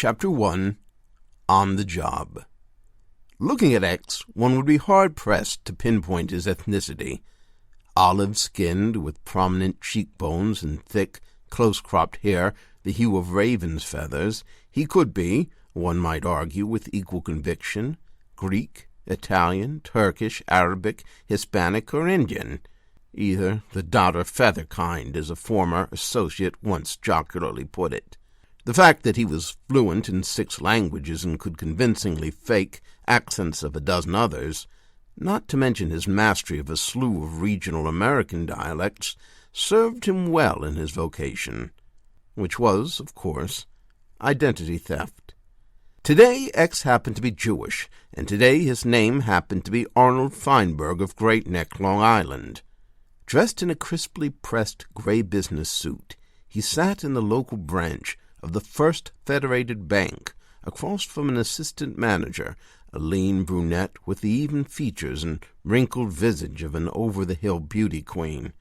Chapter 1, On the Job. Looking at X, one would be hard-pressed to pinpoint his ethnicity. Olive-skinned, with prominent cheekbones and thick, close-cropped hair the hue of raven's feathers, he could be, one might argue with equal conviction, Greek, Italian, Turkish, Arabic, Hispanic, or Indian, either the dot or feather kind, as a former associate once jocularly put it. The fact that he was fluent in 6 languages and could convincingly fake accents of a dozen others, not to mention his mastery of a slew of regional American dialects, served him well in his vocation, which was, of course, identity theft. Today X happened to be Jewish, and today his name happened to be Arnold Feinberg of Great Neck, Long Island. Dressed in a crisply pressed gray business suit, he sat in the local branch of the First Federated Bank, across from an assistant manager, a lean brunette with the even features and wrinkled visage of an over-the-hill beauty queen.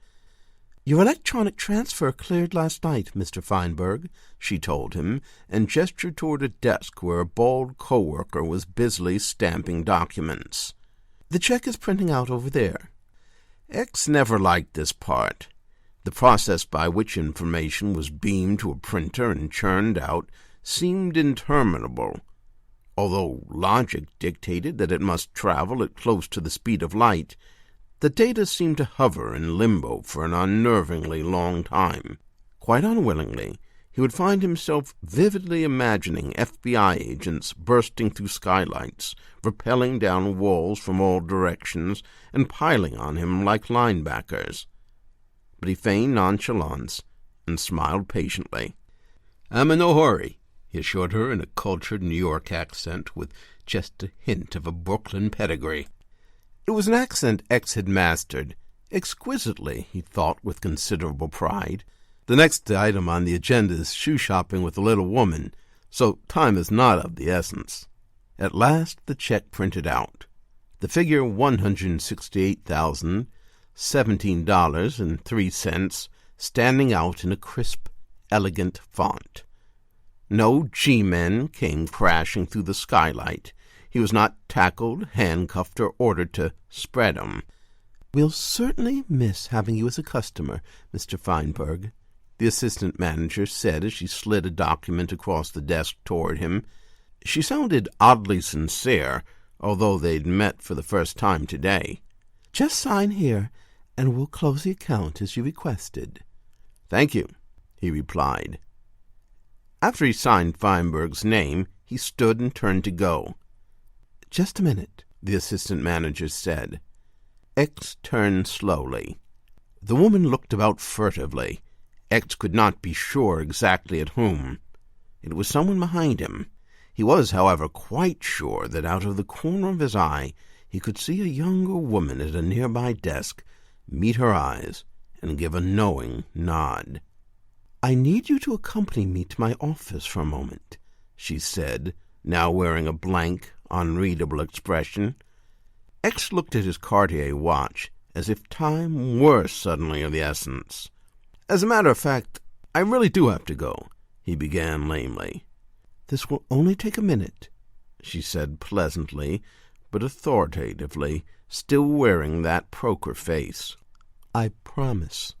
"Your electronic transfer cleared last night, Mr. Feinberg," she told him, and gestured toward a desk where a bald co-worker was busily stamping documents. "The check is printing out over there." X never liked this part. The process by which information was beamed to a printer and churned out seemed interminable, although logic dictated that it must travel at close to the speed of light. The data seemed to hover in limbo for an unnervingly long time. Quite unwillingly, he would find himself vividly imagining FBI agents bursting through skylights, rappelling down walls from all directions, and piling on him like linebackers. But he feigned nonchalance and smiled patiently. "I'm in no hurry," he assured her in a cultured New York accent with just a hint of a Brooklyn pedigree. It was an accent X had mastered exquisitely, he thought with considerable pride. The next item on the agenda is shoe shopping with a little woman, so time is not of the essence. At last the check printed out. The figure $168,017.03 standing out in a crisp, elegant font. No G-men came crashing through the skylight. He was not tackled, handcuffed, or ordered to spread 'em. "We'll certainly miss having you as a customer, Mr. Feinberg," the assistant manager said as she slid a document across the desk toward him. She sounded oddly sincere, although they'd met for the first time today. "Just sign here, and we'll close the account as you requested." "Thank you," he replied. After he signed Feinberg's name, he stood and turned to go. "Just a minute," the assistant manager said. X turned slowly. The woman looked about furtively. X could not be sure exactly at whom. It was someone behind him. He was, however, quite sure that out of the corner of his eye he could see a younger woman at a nearby desk meet her eyes and give a knowing nod. "I need you to accompany me to my office for a moment," she said, now wearing a blank, unreadable expression. X looked at his Cartier watch as if time were suddenly of the essence. "As a matter of fact, I really do have to go," he began lamely. "This will only take a minute," she said pleasantly, but authoritatively, still wearing that poker face. "I promise."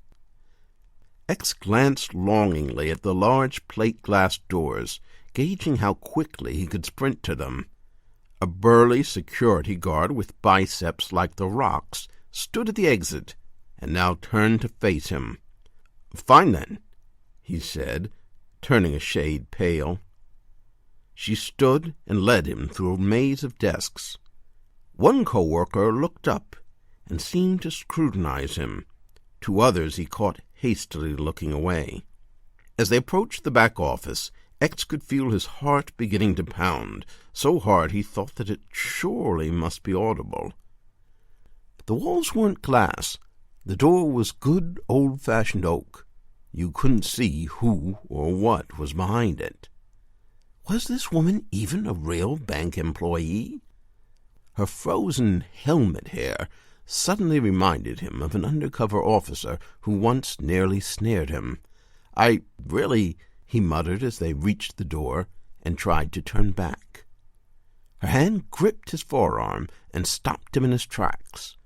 X glanced longingly at the large plate-glass doors, gauging how quickly he could sprint to them. A burly security guard with biceps like the Rock's stood at the exit and now turned to face him. "Fine, then," he said, turning a shade pale. She stood and led him through a maze of desks. One co-worker looked up and seemed to scrutinize him. 2 others he caught hastily looking away. As they approached the back office, X could feel his heart beginning to pound, so hard he thought that it surely must be audible. The walls weren't glass. The door was good old-fashioned oak. You couldn't see who or what was behind it. Was this woman even a real bank employee? Her frozen helmet hair suddenly reminded him of an undercover officer who once nearly snared him. "I really," he muttered as they reached the door, and tried to turn back. Her hand gripped his forearm and stopped him in his tracks.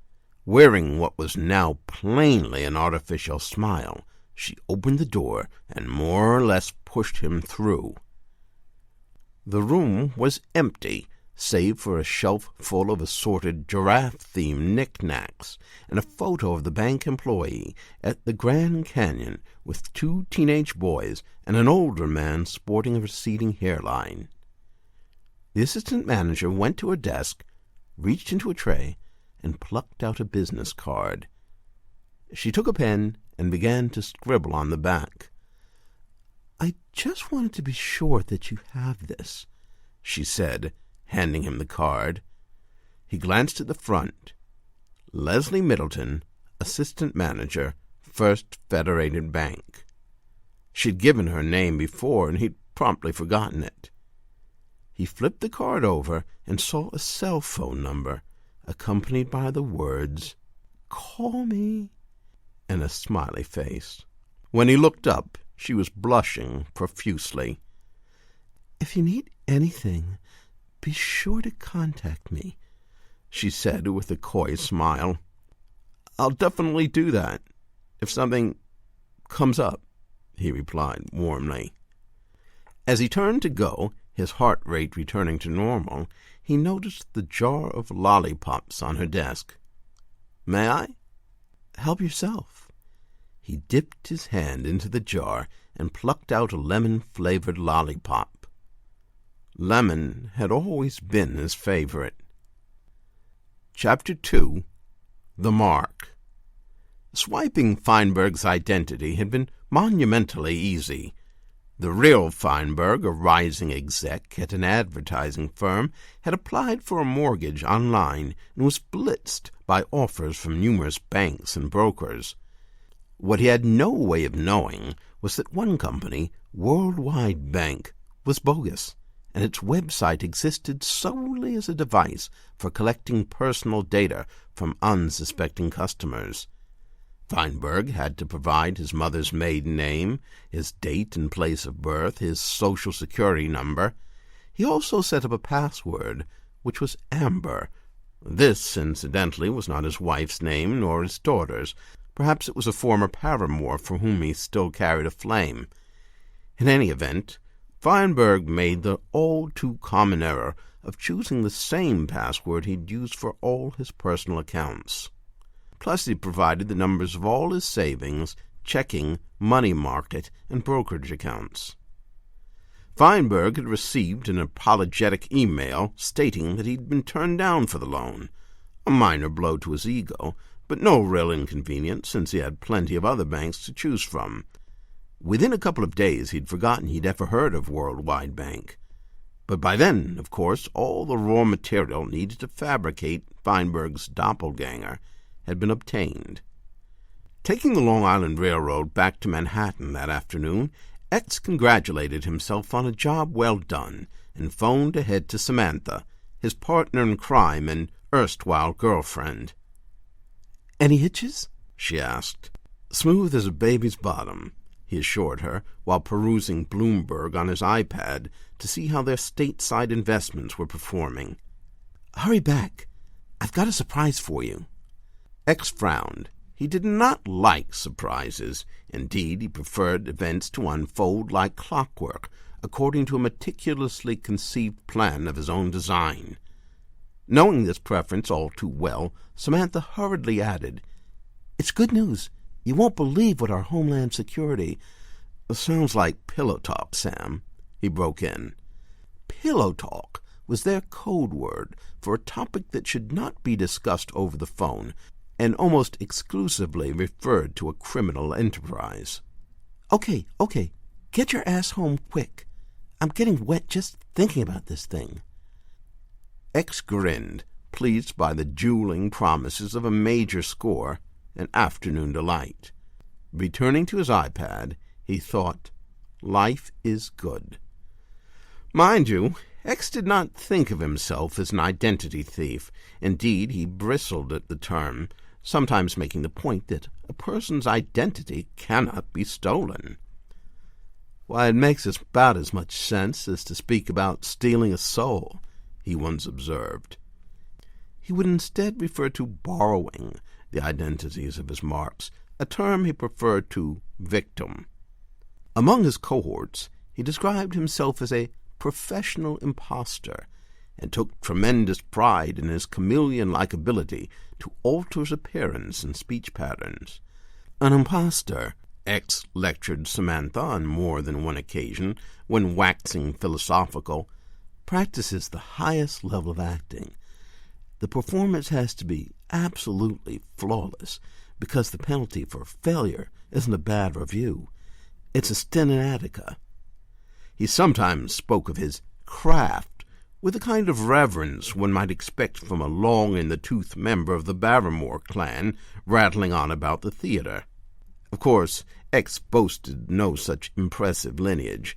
Wearing what was now plainly an artificial smile, she opened the door and more or less pushed him through. The room was empty, save for a shelf full of assorted giraffe-themed knickknacks and a photo of the bank employee at the Grand Canyon with 2 teenage boys and an older man sporting a receding hairline. The assistant manager went to her desk, reached into a tray, and plucked out a business card. She took a pen and began to scribble on the back. "I just wanted to be sure that you have this," she said, handing him the card. He glanced at the front. Leslie Middleton, assistant manager, First Federated Bank. She'd given her name before, and he'd promptly forgotten it. He flipped the card over and saw a cell phone number, accompanied by the words, "Call me," and a smiley face. When he looked up, she was blushing profusely. "If you need anything, be sure to contact me," she said with a coy smile. "I'll definitely do that, if something comes up," he replied warmly. As he turned to go, his heart rate returning to normal, he noticed the jar of lollipops on her desk. "May I?" "Help yourself." He dipped his hand into the jar and plucked out a lemon-flavored lollipop. Lemon had always been his favorite. Chapter 2. The Mark. Swiping Feinberg's identity had been monumentally easy. The real Feinberg, a rising exec at an advertising firm, had applied for a mortgage online and was blitzed by offers from numerous banks and brokers. What he had no way of knowing was that one company, Worldwide Bank, was bogus, and its website existed solely as a device for collecting personal data from unsuspecting customers. Feinberg had to provide his mother's maiden name, his date and place of birth, his Social Security number. He also set up a password, which was Amber. This, incidentally, was not his wife's name nor his daughter's. Perhaps it was a former paramour for whom he still carried a flame. In any event, Feinberg made the all-too-common error of choosing the same password he'd used for all his personal accounts. Plus, he provided the numbers of all his savings, checking, money market, and brokerage accounts. Feinberg had received an apologetic email stating that he'd been turned down for the loan, a minor blow to his ego, but no real inconvenience since he had plenty of other banks to choose from. Within a couple of days he'd forgotten he'd ever heard of Worldwide Bank. But by then, of course, all the raw material needed to fabricate Feinberg's doppelganger had been obtained. Taking the Long Island Railroad back to Manhattan that afternoon, X congratulated himself on a job well done and phoned ahead to Samantha, his partner in crime and erstwhile girlfriend. "Any hitches?" she asked. "Smooth as a baby's bottom," he assured her, while perusing Bloomberg on his iPad to see how their stateside investments were performing. "Hurry back. I've got a surprise for you." X frowned. He did not like surprises. Indeed, he preferred events to unfold like clockwork, according to a meticulously conceived plan of his own design. Knowing this preference all too well, Samantha hurriedly added, "It's good news. You won't believe what our Homeland Security—" "Sounds like pillow talk, Sam," he broke in. Pillow talk was their code word for a topic that should not be discussed over the phone, and almost exclusively referred to a criminal enterprise. Okay, get your ass home quick. I'm getting wet just thinking about this thing." X grinned, pleased by the jeweling promises of a major score, an afternoon delight. Returning to his iPad, he thought, life is good. Mind you, X did not think of himself as an identity thief. Indeed, he bristled at the term, sometimes making the point that a person's identity cannot be stolen. "Why, it makes about as much sense as to speak about stealing a soul," he once observed. He would instead refer to borrowing the identities of his marks, a term he preferred to victim. Among his cohorts, he described himself as a professional impostor, and took tremendous pride in his chameleon-like ability to alter his appearance and speech patterns. An impostor, X lectured Samantha on more than one occasion when waxing philosophical, practices the highest level of acting. The performance has to be absolutely flawless, because the penalty for failure isn't a bad review. It's a stint in Attica. He sometimes spoke of his craft with the kind of reverence one might expect from a long-in-the-tooth member of the Barrymore clan rattling on about the theater. Of course, X boasted no such impressive lineage.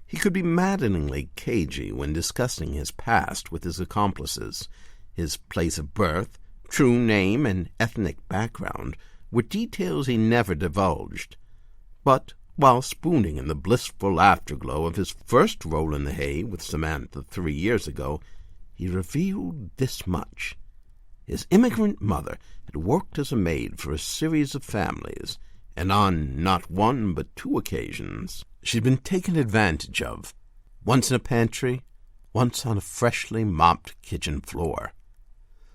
He could be maddeningly cagey when discussing his past with his accomplices. His place of birth, true name, and ethnic background were details he never divulged. But while spooning in the blissful afterglow of his first roll in the hay with Samantha 3 years ago, he revealed this much. His immigrant mother had worked as a maid for a series of families, and on not one but 2 occasions she'd been taken advantage of, once in a pantry, once on a freshly mopped kitchen floor.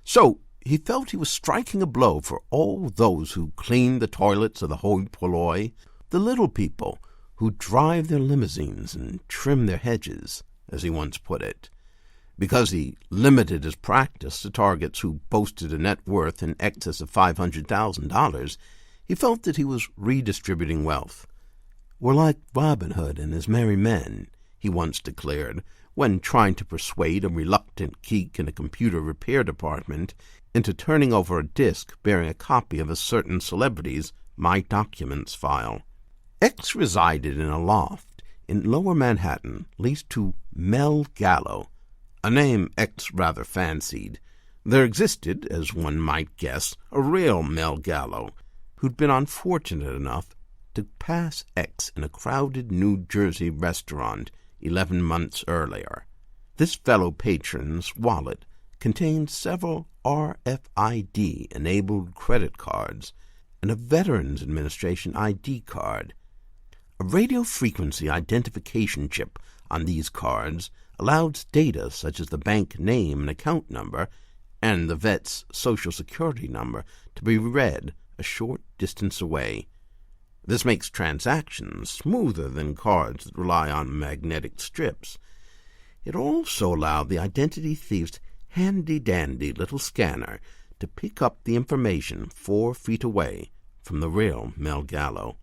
So he felt he was striking a blow for all those who clean the toilets of the hoi polloi, the little people who drive their limousines and trim their hedges, as he once put it. Because he limited his practice to targets who boasted a net worth in excess of $500,000, he felt that he was redistributing wealth. "We're like Robin Hood and his merry men," he once declared, when trying to persuade a reluctant geek in a computer repair department into turning over a disk bearing a copy of a certain celebrity's My Documents file. X resided in a loft in Lower Manhattan leased to Mel Gallo, a name X rather fancied. There existed, as one might guess, a real Mel Gallo, who'd been unfortunate enough to pass X in a crowded New Jersey restaurant 11 months earlier. This fellow patron's wallet contained several RFID-enabled credit cards and a Veterans Administration ID card. A radio frequency identification chip on these cards allowed data such as the bank name and account number and the vet's social security number to be read a short distance away. This makes transactions smoother than cards that rely on magnetic strips. It also allowed the identity thief's handy-dandy little scanner to pick up the information 4 feet away from the real Mel Gallo.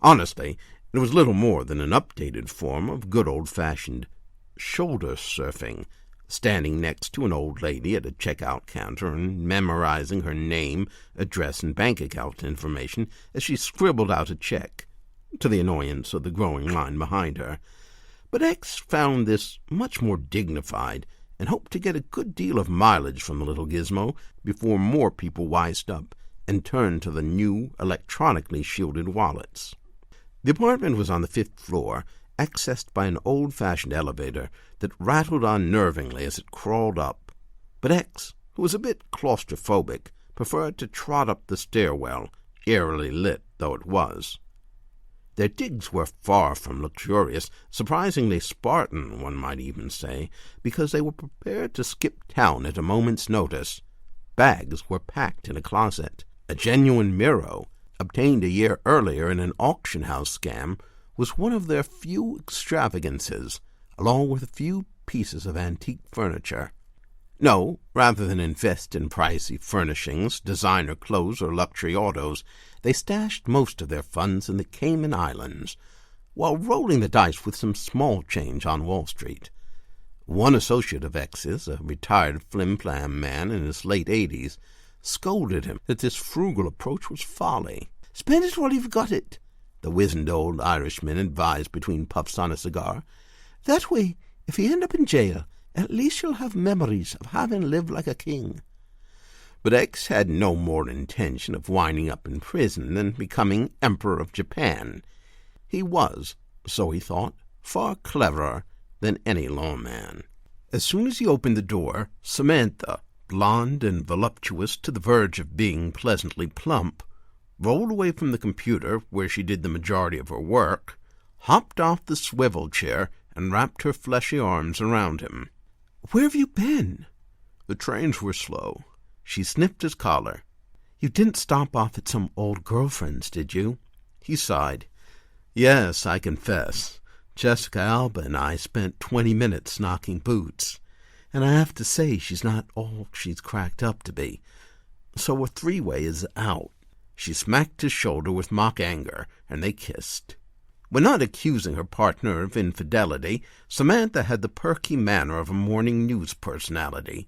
Honestly, it was little more than an updated form of good old-fashioned shoulder surfing, standing next to an old lady at a checkout counter and memorizing her name, address, and bank account information as she scribbled out a check, to the annoyance of the growing line behind her. But X found this much more dignified and hoped to get a good deal of mileage from the little gizmo before more people wised up and turned to the new electronically shielded wallets. The apartment was on the 5th floor, accessed by an old-fashioned elevator that rattled unnervingly as it crawled up. But X, who was a bit claustrophobic, preferred to trot up the stairwell, eerily lit though it was. Their digs were far from luxurious, surprisingly Spartan, one might even say, because they were prepared to skip town at a moment's notice. Bags were packed in a closet. A genuine Miro, obtained a year earlier in an auction house scam, was one of their few extravagances, along with a few pieces of antique furniture. No, rather than invest in pricey furnishings, designer clothes, or luxury autos, they stashed most of their funds in the Cayman Islands, while rolling the dice with some small change on Wall Street. One associate of X's, a retired flim-flam man in his late 80s, scolded him that this frugal approach was folly. "Spend it while you've got it," the wizened old Irishman advised between puffs on a cigar. "That way, if you end up in jail, at least you'll have memories of having lived like a king." But X had no more intention of winding up in prison than becoming Emperor of Japan. He was, So he thought, far cleverer than any lawman. As soon as he opened the door, Samantha, blonde and voluptuous to the verge of being pleasantly plump, rolled away from the computer where she did the majority of her work, hopped off the swivel chair, and wrapped her fleshy arms around him. "Where have you been?" "The trains were slow." She sniffed his collar. "You didn't stop off at some old girlfriend's, did you?" He sighed. "Yes, I confess. Jessica Alba and I spent 20 minutes knocking boots, and I have to say she's not all she's cracked up to be. So a three-way is out." She smacked his shoulder with mock anger, and they kissed. When not accusing her partner of infidelity, Samantha had the perky manner of a morning news personality.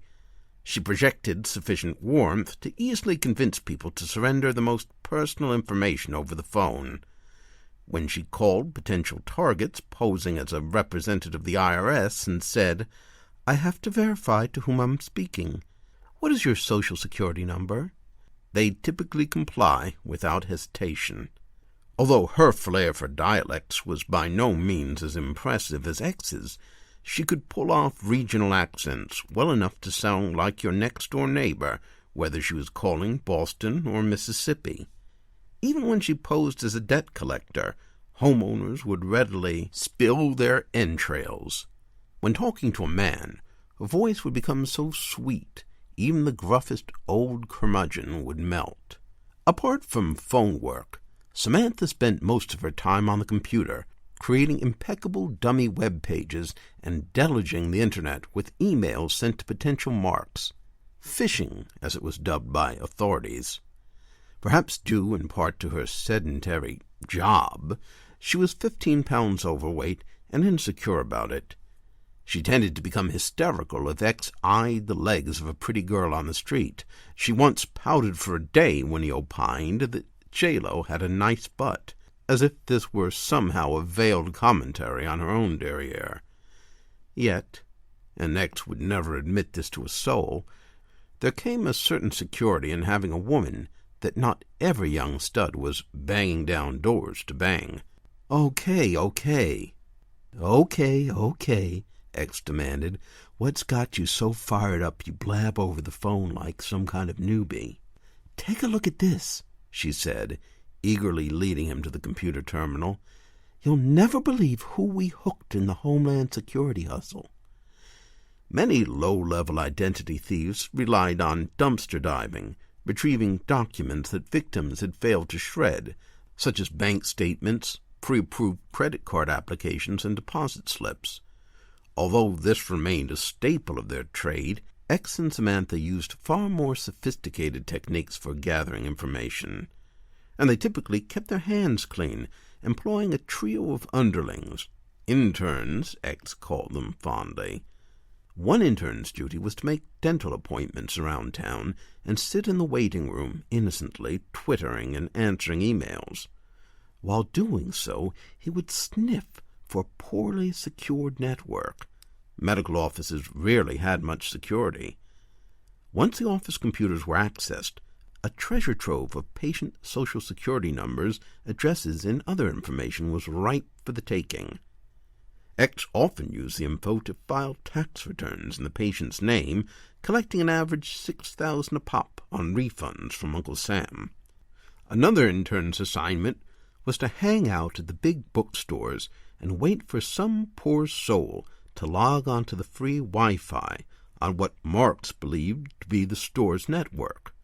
She projected sufficient warmth to easily convince people to surrender the most personal information over the phone. When she called potential targets posing as a representative of the IRS and said, "I have to verify to whom I'm speaking. What is your Social Security number?" they typically comply without hesitation. Although her flair for dialects was by no means as impressive as X's, she could pull off regional accents well enough to sound like your next-door neighbor, whether she was calling Boston or Mississippi. Even when she posed as a debt collector, homeowners would readily spill their entrails. When talking to a man, her voice would become so sweet, even the gruffest old curmudgeon would melt. Apart from phone work, Samantha spent most of her time on the computer, creating impeccable dummy web pages and deluging the internet with emails sent to potential marks. Phishing, as it was dubbed by authorities. Perhaps due in part to her sedentary job, she was 15 pounds overweight and insecure about it. She tended to become hysterical if X eyed the legs of a pretty girl on the street. She once pouted for a day when he opined that J-Lo had a nice butt, as if this were somehow a veiled commentary on her own derriere. Yet, and X would never admit this to a soul, there came a certain security in having a woman that not every young stud was banging down doors to bang. Okay, X demanded. "What's got you so fired up you blab over the phone like some kind of newbie?" "Take a look at this," she said, eagerly leading him to the computer terminal. "You'll never believe who we hooked in the Homeland Security hustle." Many low-level identity thieves relied on dumpster diving, retrieving documents that victims had failed to shred, such as bank statements, pre-approved credit card applications, and deposit slips. Although this remained a staple of their trade, X and Samantha used far more sophisticated techniques for gathering information, and they typically kept their hands clean, employing a trio of underlings. Interns, X called them fondly. One intern's duty was to make dental appointments around town and sit in the waiting room innocently twittering and answering emails. While doing so, he would sniff for poorly secured network. Medical offices rarely had much security. Once the office computers were accessed, a treasure trove of patient Social Security numbers, addresses, and other information was ripe for the taking. X often used the info to file tax returns in the patient's name, collecting an average $6,000 a pop on refunds from Uncle Sam. Another intern's assignment was to hang out at the big bookstores and wait for some poor soul to log onto the free Wi-Fi on what Marx believed to be the store's network.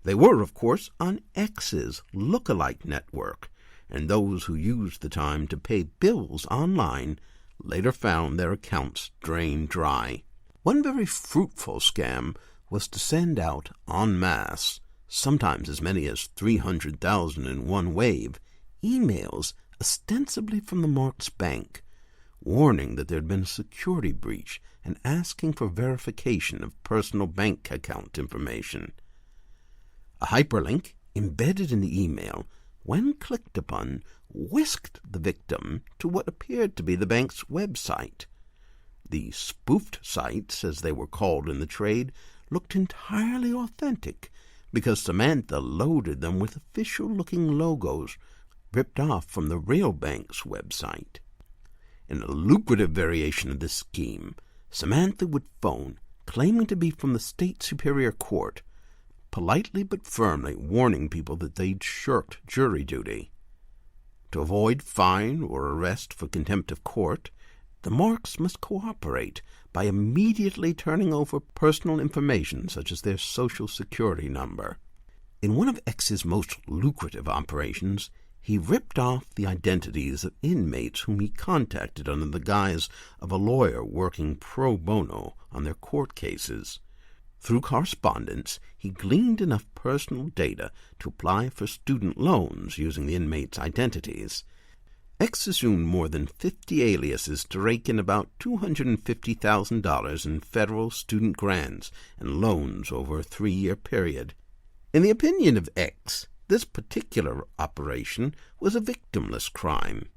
They were, of course, on X's look-alike network, and those who used the time to pay bills online later found their accounts drained dry. One very fruitful scam was to send out en masse, sometimes as many as 300,000 in one wave, emails ostensibly from the Marx Bank, warning that there had been a security breach and asking for verification of personal bank account information. A hyperlink embedded in the email, when clicked upon, whisked the victim to what appeared to be the bank's website. The spoofed sites, as they were called in the trade, looked entirely authentic because Samantha loaded them with official-looking logos ripped off from the real bank's website. In a lucrative variation of this scheme, Samantha would phone, claiming to be from the state superior court, politely but firmly warning people that they'd shirked jury duty. To avoid fine or arrest for contempt of court, the Marks must cooperate by immediately turning over personal information such as their Social Security number. In one of X's most lucrative operations, he ripped off the identities of inmates whom he contacted under the guise of a lawyer working pro bono on their court cases. Through correspondence, he gleaned enough personal data to apply for student loans using the inmates' identities. X assumed more than 50 aliases to rake in about $250,000 in federal student grants and loans over a 3-year period. In the opinion of X, this particular operation was a victimless crime.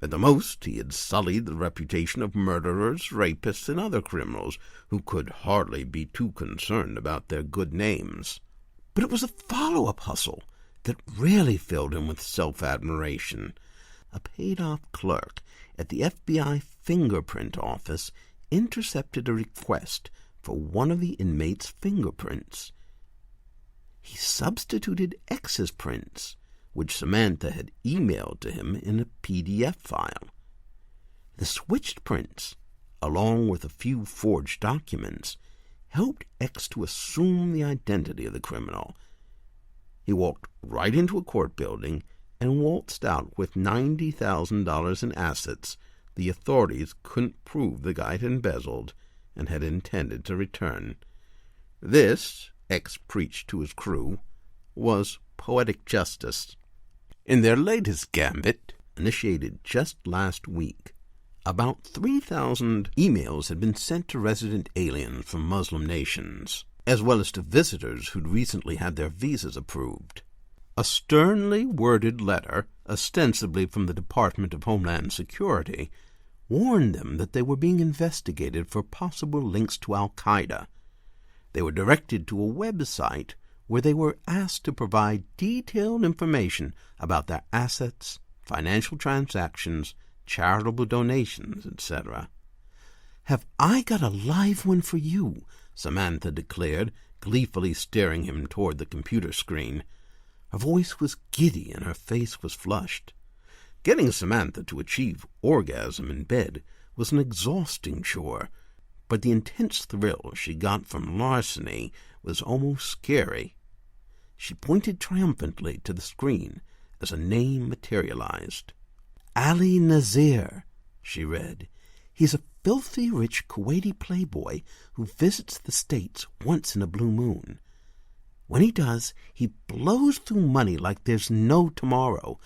At the most, he had sullied the reputation of murderers, rapists, and other criminals who could hardly be too concerned about their good names. But it was a follow-up hustle that really filled him with self-admiration. A paid-off clerk at the FBI fingerprint office intercepted a request for one of the inmates' fingerprints. He substituted X's prints, which Samantha had emailed to him in a PDF file. The switched prints, along with a few forged documents, helped X to assume the identity of the criminal. He walked right into a court building and waltzed out with $90,000 in assets the authorities couldn't prove the guy had embezzled and had intended to return. This, X preached to his crew, was poetic justice. In their latest gambit, initiated just last week, about 3,000 emails had been sent to resident aliens from Muslim nations, as well as to visitors who'd recently had their visas approved. A sternly worded letter, ostensibly from the Department of Homeland Security, warned them that they were being investigated for possible links to Al-Qaeda. They were directed to a website where they were asked to provide detailed information about their assets, financial transactions, charitable donations, etc. "Have I got a live one for you?" Samantha declared, gleefully steering him toward the computer screen. Her voice was giddy and her face was flushed. Getting Samantha to achieve orgasm in bed was an exhausting chore, but the intense thrill she got from larceny was almost scary. She pointed triumphantly to the screen as a name materialized. "Ali Nazir," she read. "He's a filthy rich Kuwaiti playboy who visits the States once in a blue moon. When he does, he blows through money like there's no tomorrow.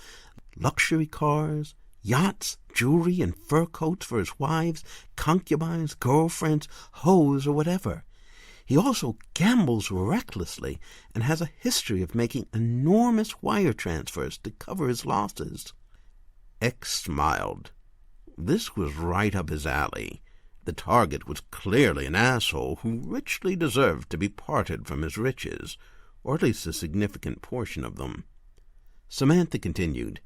Luxury cars, yachts, jewelry, and fur coats for his wives, concubines, girlfriends, hoes, or whatever. He also gambles recklessly and has a history of making enormous wire transfers to cover his losses." X smiled. This was right up his alley. The target was clearly an asshole who richly deserved to be parted from his riches, or at least a significant portion of them. Samantha continued,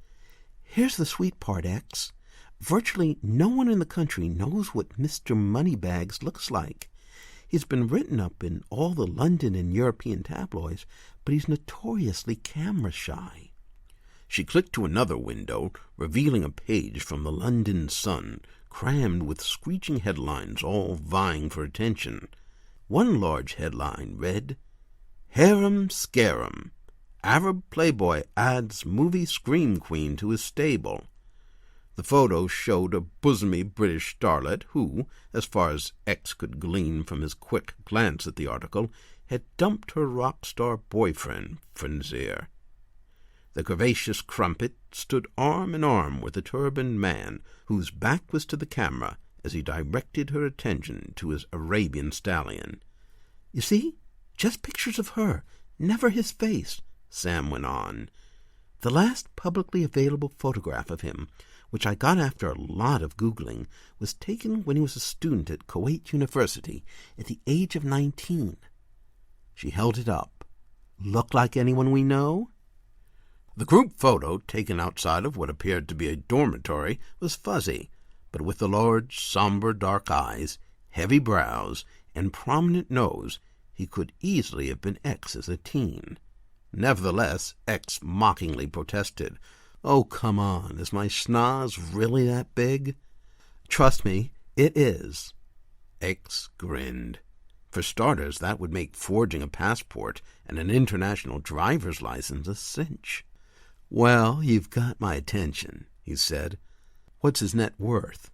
"Here's the sweet part, X. Virtually no one in the country knows what Mr. Moneybags looks like. He's been written up in all the London and European tabloids, but he's notoriously camera-shy." She clicked to another window, revealing a page from the London Sun, crammed with screeching headlines all vying for attention. One large headline read, "Harem Scarum. Arab playboy adds movie scream queen to his stable." The photo showed a bosomy British starlet who, as far as X could glean from his quick glance at the article, had dumped her rock star boyfriend for Nazir. The curvaceous crumpet stood arm in arm with a turbaned man whose back was to the camera as he directed her attention to his Arabian stallion. "You see, just pictures of her, never his face," Sam went on. "The last publicly available photograph of him, which I got after a lot of Googling, was taken when he was a student at Kuwait University at the age of 19. She held it up. "Look like anyone we know?" The group photo, taken outside of what appeared to be a dormitory, was fuzzy, but with the large, somber, dark eyes, heavy brows, and prominent nose, he could easily have been X as a teen. Nevertheless, X mockingly protested. "Oh, come on, is my schnoz really that big?" "Trust me, it is." X grinned. For starters, that would make forging a passport and an international driver's license a cinch. "Well, you've got my attention," he said. "What's his net worth?"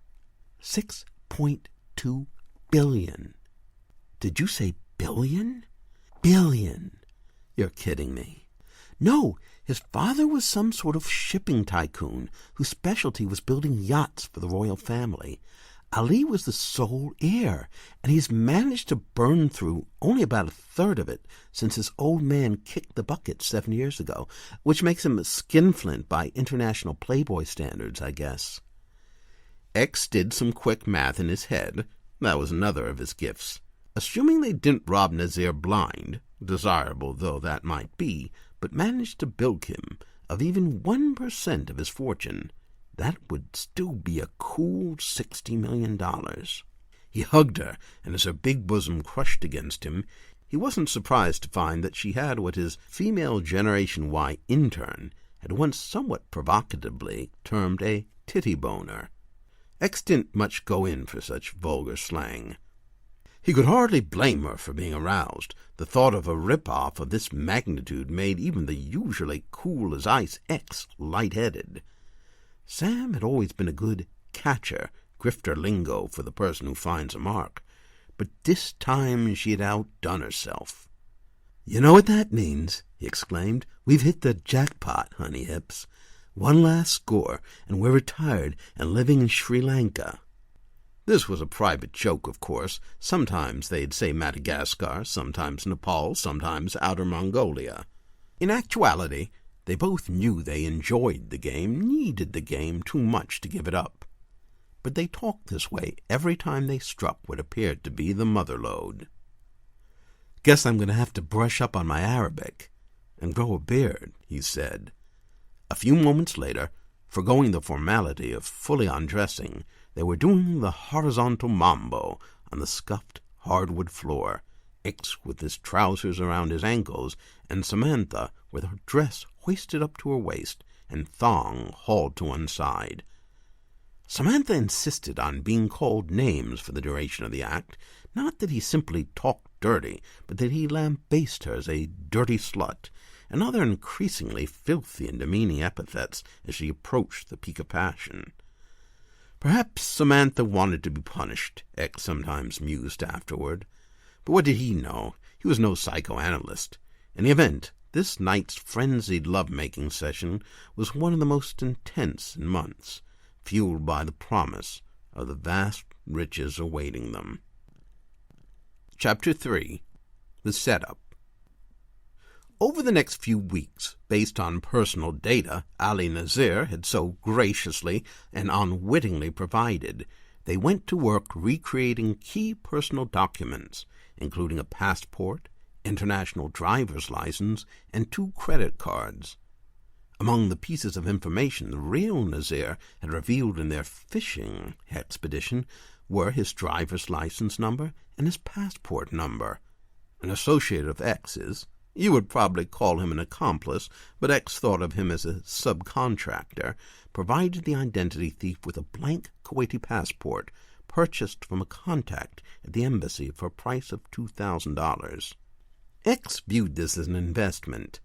$6.2 billion. Did you say billion? Billion. You're kidding me. No, his father was some sort of shipping tycoon whose specialty was building yachts for the royal family. Ali was the sole heir, and he's managed to burn through only about a third of it since his old man kicked the bucket 7 years ago, which makes him a skinflint by international Playboy standards, I guess. X did some quick math in his head. That was another of his gifts. Assuming they didn't rob Nazir blind, desirable though that might be, but managed to bilk him of even 1% of his fortune, that would still be a cool $60 million. He hugged her, and as her big bosom crushed against him, he wasn't surprised to find that she had what his female Generation Y intern had once somewhat provocatively termed a titty boner. X didn't much go in for such vulgar slang. He could hardly blame her for being aroused. The thought of a rip-off of this magnitude made even the usually cool-as-ice X light-headed. Sam had always been a good catcher, grifter lingo for the person who finds a mark, but this time she had outdone herself. "You know what that means," he exclaimed. "We've hit the jackpot, honey hips. One last score, and we're retired and living in Sri Lanka." This was a private joke, of course. Sometimes they'd say Madagascar, sometimes Nepal, sometimes Outer Mongolia. In actuality, they both knew they enjoyed the game, needed the game too much to give it up. But they talked this way every time they struck what appeared to be the mother lode. "Guess I'm going to have to brush up on my Arabic and grow a beard," he said. A few moments later, forgoing the formality of fully undressing, they were doing the horizontal mambo on the scuffed hardwood floor, X with his trousers around his ankles, and Samantha with her dress hoisted up to her waist and thong hauled to one side. Samantha insisted on being called names for the duration of the act, not that he simply talked dirty, but that he lambasted her as a dirty slut, and other increasingly filthy and demeaning epithets as she approached the peak of passion. Perhaps Samantha wanted to be punished, X sometimes mused afterward. But what did he know? He was no psychoanalyst. In the event, this night's frenzied love-making session was one of the most intense in months, fueled by the promise of the vast riches awaiting them. Chapter 3. The Setup. Over the next few weeks, based on personal data Ali Nazir had so graciously and unwittingly provided, they went to work recreating key personal documents, including a passport, international driver's license, and 2 credit cards. Among the pieces of information the real Nazir had revealed in their fishing expedition were his driver's license number and his passport number. An associate of X's, you would probably call him an accomplice, but X thought of him as a subcontractor, provided the identity thief with a blank Kuwaiti passport purchased from a contact at the embassy for a price of $2,000. X viewed this as an investment.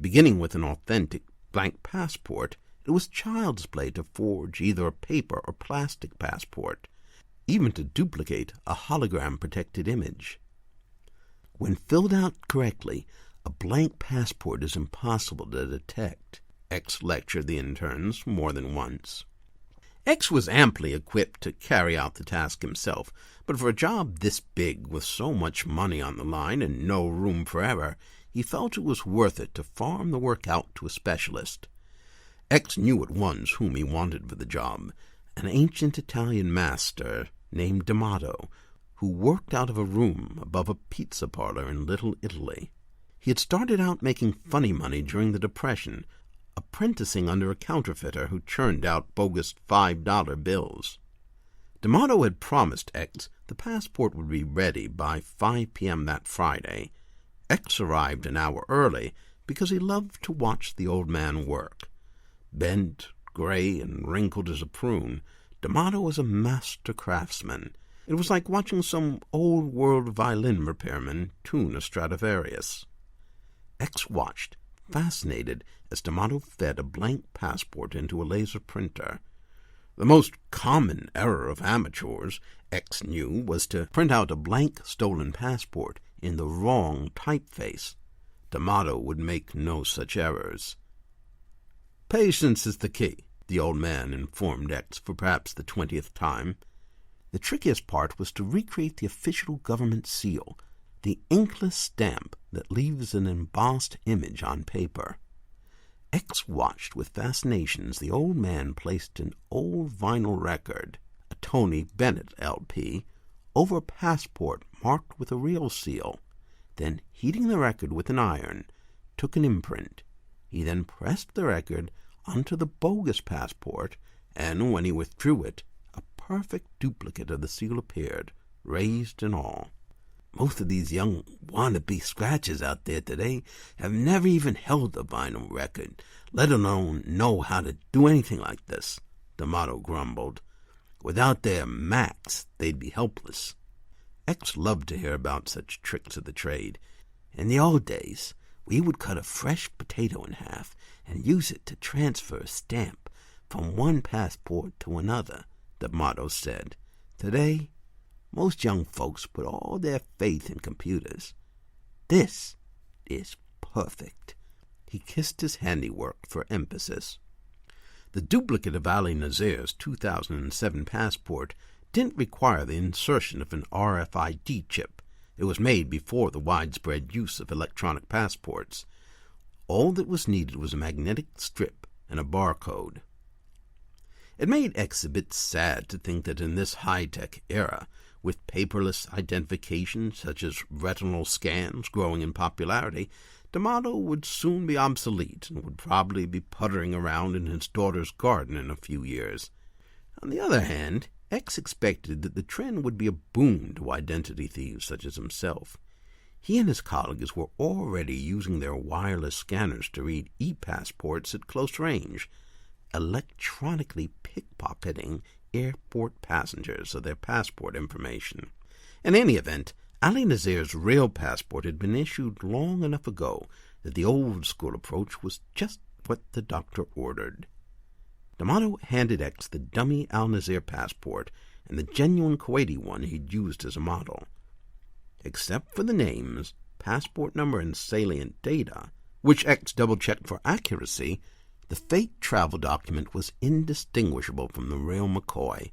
Beginning with an authentic blank passport, it was child's play to forge either a paper or plastic passport, even to duplicate a hologram-protected image. When filled out correctly, a blank passport is impossible to detect, X lectured the interns more than once. X was amply equipped to carry out the task himself, but for a job this big, with so much money on the line and no room for error, he felt it was worth it to farm the work out to a specialist. X knew at once whom he wanted for the job, an ancient Italian master named D'Amato, who worked out of a room above a pizza parlor in Little Italy. He had started out making funny money during the Depression, apprenticing under a counterfeiter who churned out bogus $5 bills. D'Amato had promised X the passport would be ready by 5 p.m. that Friday. X arrived an hour early because he loved to watch the old man work. Bent, gray, and wrinkled as a prune, D'Amato was a master craftsman. It was like watching some old-world violin repairman tune a Stradivarius. X watched, fascinated, as D'Amato fed a blank passport into a laser printer. The most common error of amateurs, X knew, was to print out a blank stolen passport in the wrong typeface. D'Amato would make no such errors. "Patience is the key," the old man informed X for perhaps the 20th time. The trickiest part was to recreate the official government seal, the inkless stamp that leaves an embossed image on paper. X watched with fascination as the old man placed an old vinyl record, a Tony Bennett LP, over a passport marked with a real seal. Then, heating the record with an iron, took an imprint. He then pressed the record onto the bogus passport, and when he withdrew it, a perfect duplicate of the seal appeared, raised and all. Most of these young wannabe scratchers out there today have never even held a vinyl record, let alone know how to do anything like this, D'Amato grumbled. Without their Macs, they'd be helpless. X loved to hear about such tricks of the trade. In the old days, we would cut a fresh potato in half and use it to transfer a stamp from one passport to another, D'Amato said. Today, most young folks put all their faith in computers. This is perfect. He kissed his handiwork for emphasis. The duplicate of Ali Nazir's 2007 passport didn't require the insertion of an RFID chip. It was made before the widespread use of electronic passports. All that was needed was a magnetic strip and a barcode. It made X a bit sad to think that in this high-tech era, with paperless identification such as retinal scans growing in popularity, D'Amato would soon be obsolete and would probably be puttering around in his daughter's garden in a few years. On the other hand, X expected that the trend would be a boon to identity thieves such as himself. He and his colleagues were already using their wireless scanners to read e-passports at close range, electronically pickpocketing airport passengers of their passport information. In any event, Ali Nazir's real passport had been issued long enough ago that the old-school approach was just what the doctor ordered. D'Amato handed X the dummy Al Nazir passport and the genuine Kuwaiti one he'd used as a model. Except for the names, passport number, and salient data, which X double-checked for accuracy, the fake travel document was indistinguishable from the real McCoy.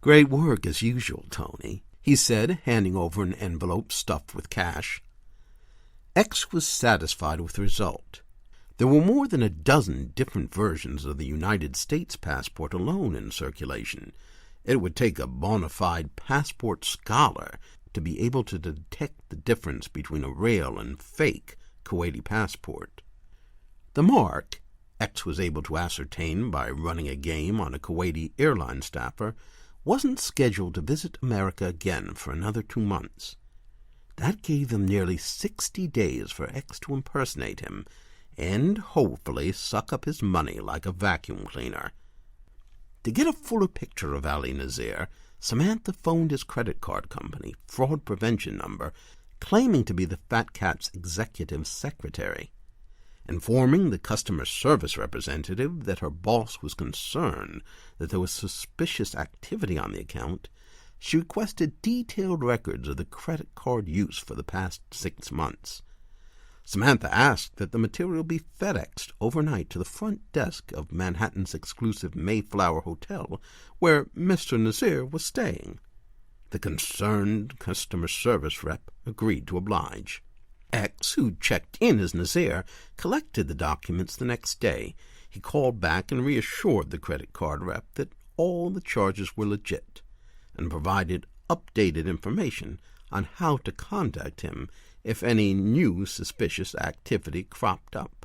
"Great work, as usual, Tony," he said, handing over an envelope stuffed with cash. X was satisfied with the result. There were more than a dozen different versions of the United States passport alone in circulation. It would take a bona fide passport scholar to be able to detect the difference between a real and fake Kuwaiti passport. The mark, X was able to ascertain by running a game on a Kuwaiti airline staffer, wasn't scheduled to visit America again for another 2 months. That gave them nearly 60 days for X to impersonate him and hopefully suck up his money like a vacuum cleaner. To get a fuller picture of Ali Nazir, Samantha phoned his credit card company, Fraud Prevention Number, claiming to be the Fat Cat's executive secretary. Informing the customer service representative that her boss was concerned that there was suspicious activity on the account, she requested detailed records of the credit card use for the past 6 months. Samantha asked that the material be FedExed overnight to the front desk of Manhattan's exclusive Mayflower Hotel, where Mr. Nazir was staying. The concerned customer service rep agreed to oblige. X, who checked in as Nazir, collected the documents the next day. He called back and reassured the credit card rep that all the charges were legit, and provided updated information on how to contact him if any new suspicious activity cropped up.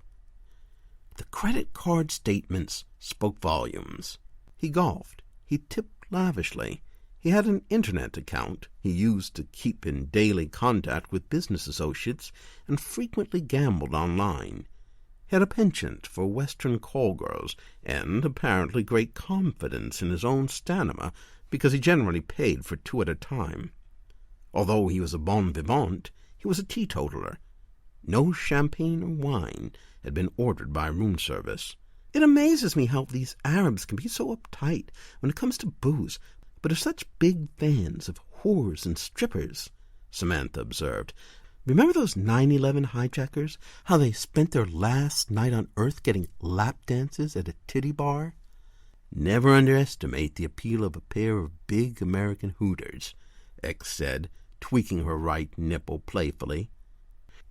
The credit card statements spoke volumes. He golfed. He tipped lavishly. He had an internet account he used to keep in daily contact with business associates and frequently gambled online. He had a penchant for Western call girls and apparently great confidence in his own stamina because he generally paid for 2 at a time. Although he was a bon vivant, he was a teetotaler. No champagne or wine had been ordered by room service. "It amazes me how these Arabs can be so uptight when it comes to booze, but are such big fans of whores and strippers," Samantha observed. "Remember those 9/11 hijackers, how they spent their last night on Earth getting lap dances at a titty bar?" "Never underestimate the appeal of a pair of big American hooters," X said, tweaking her right nipple playfully.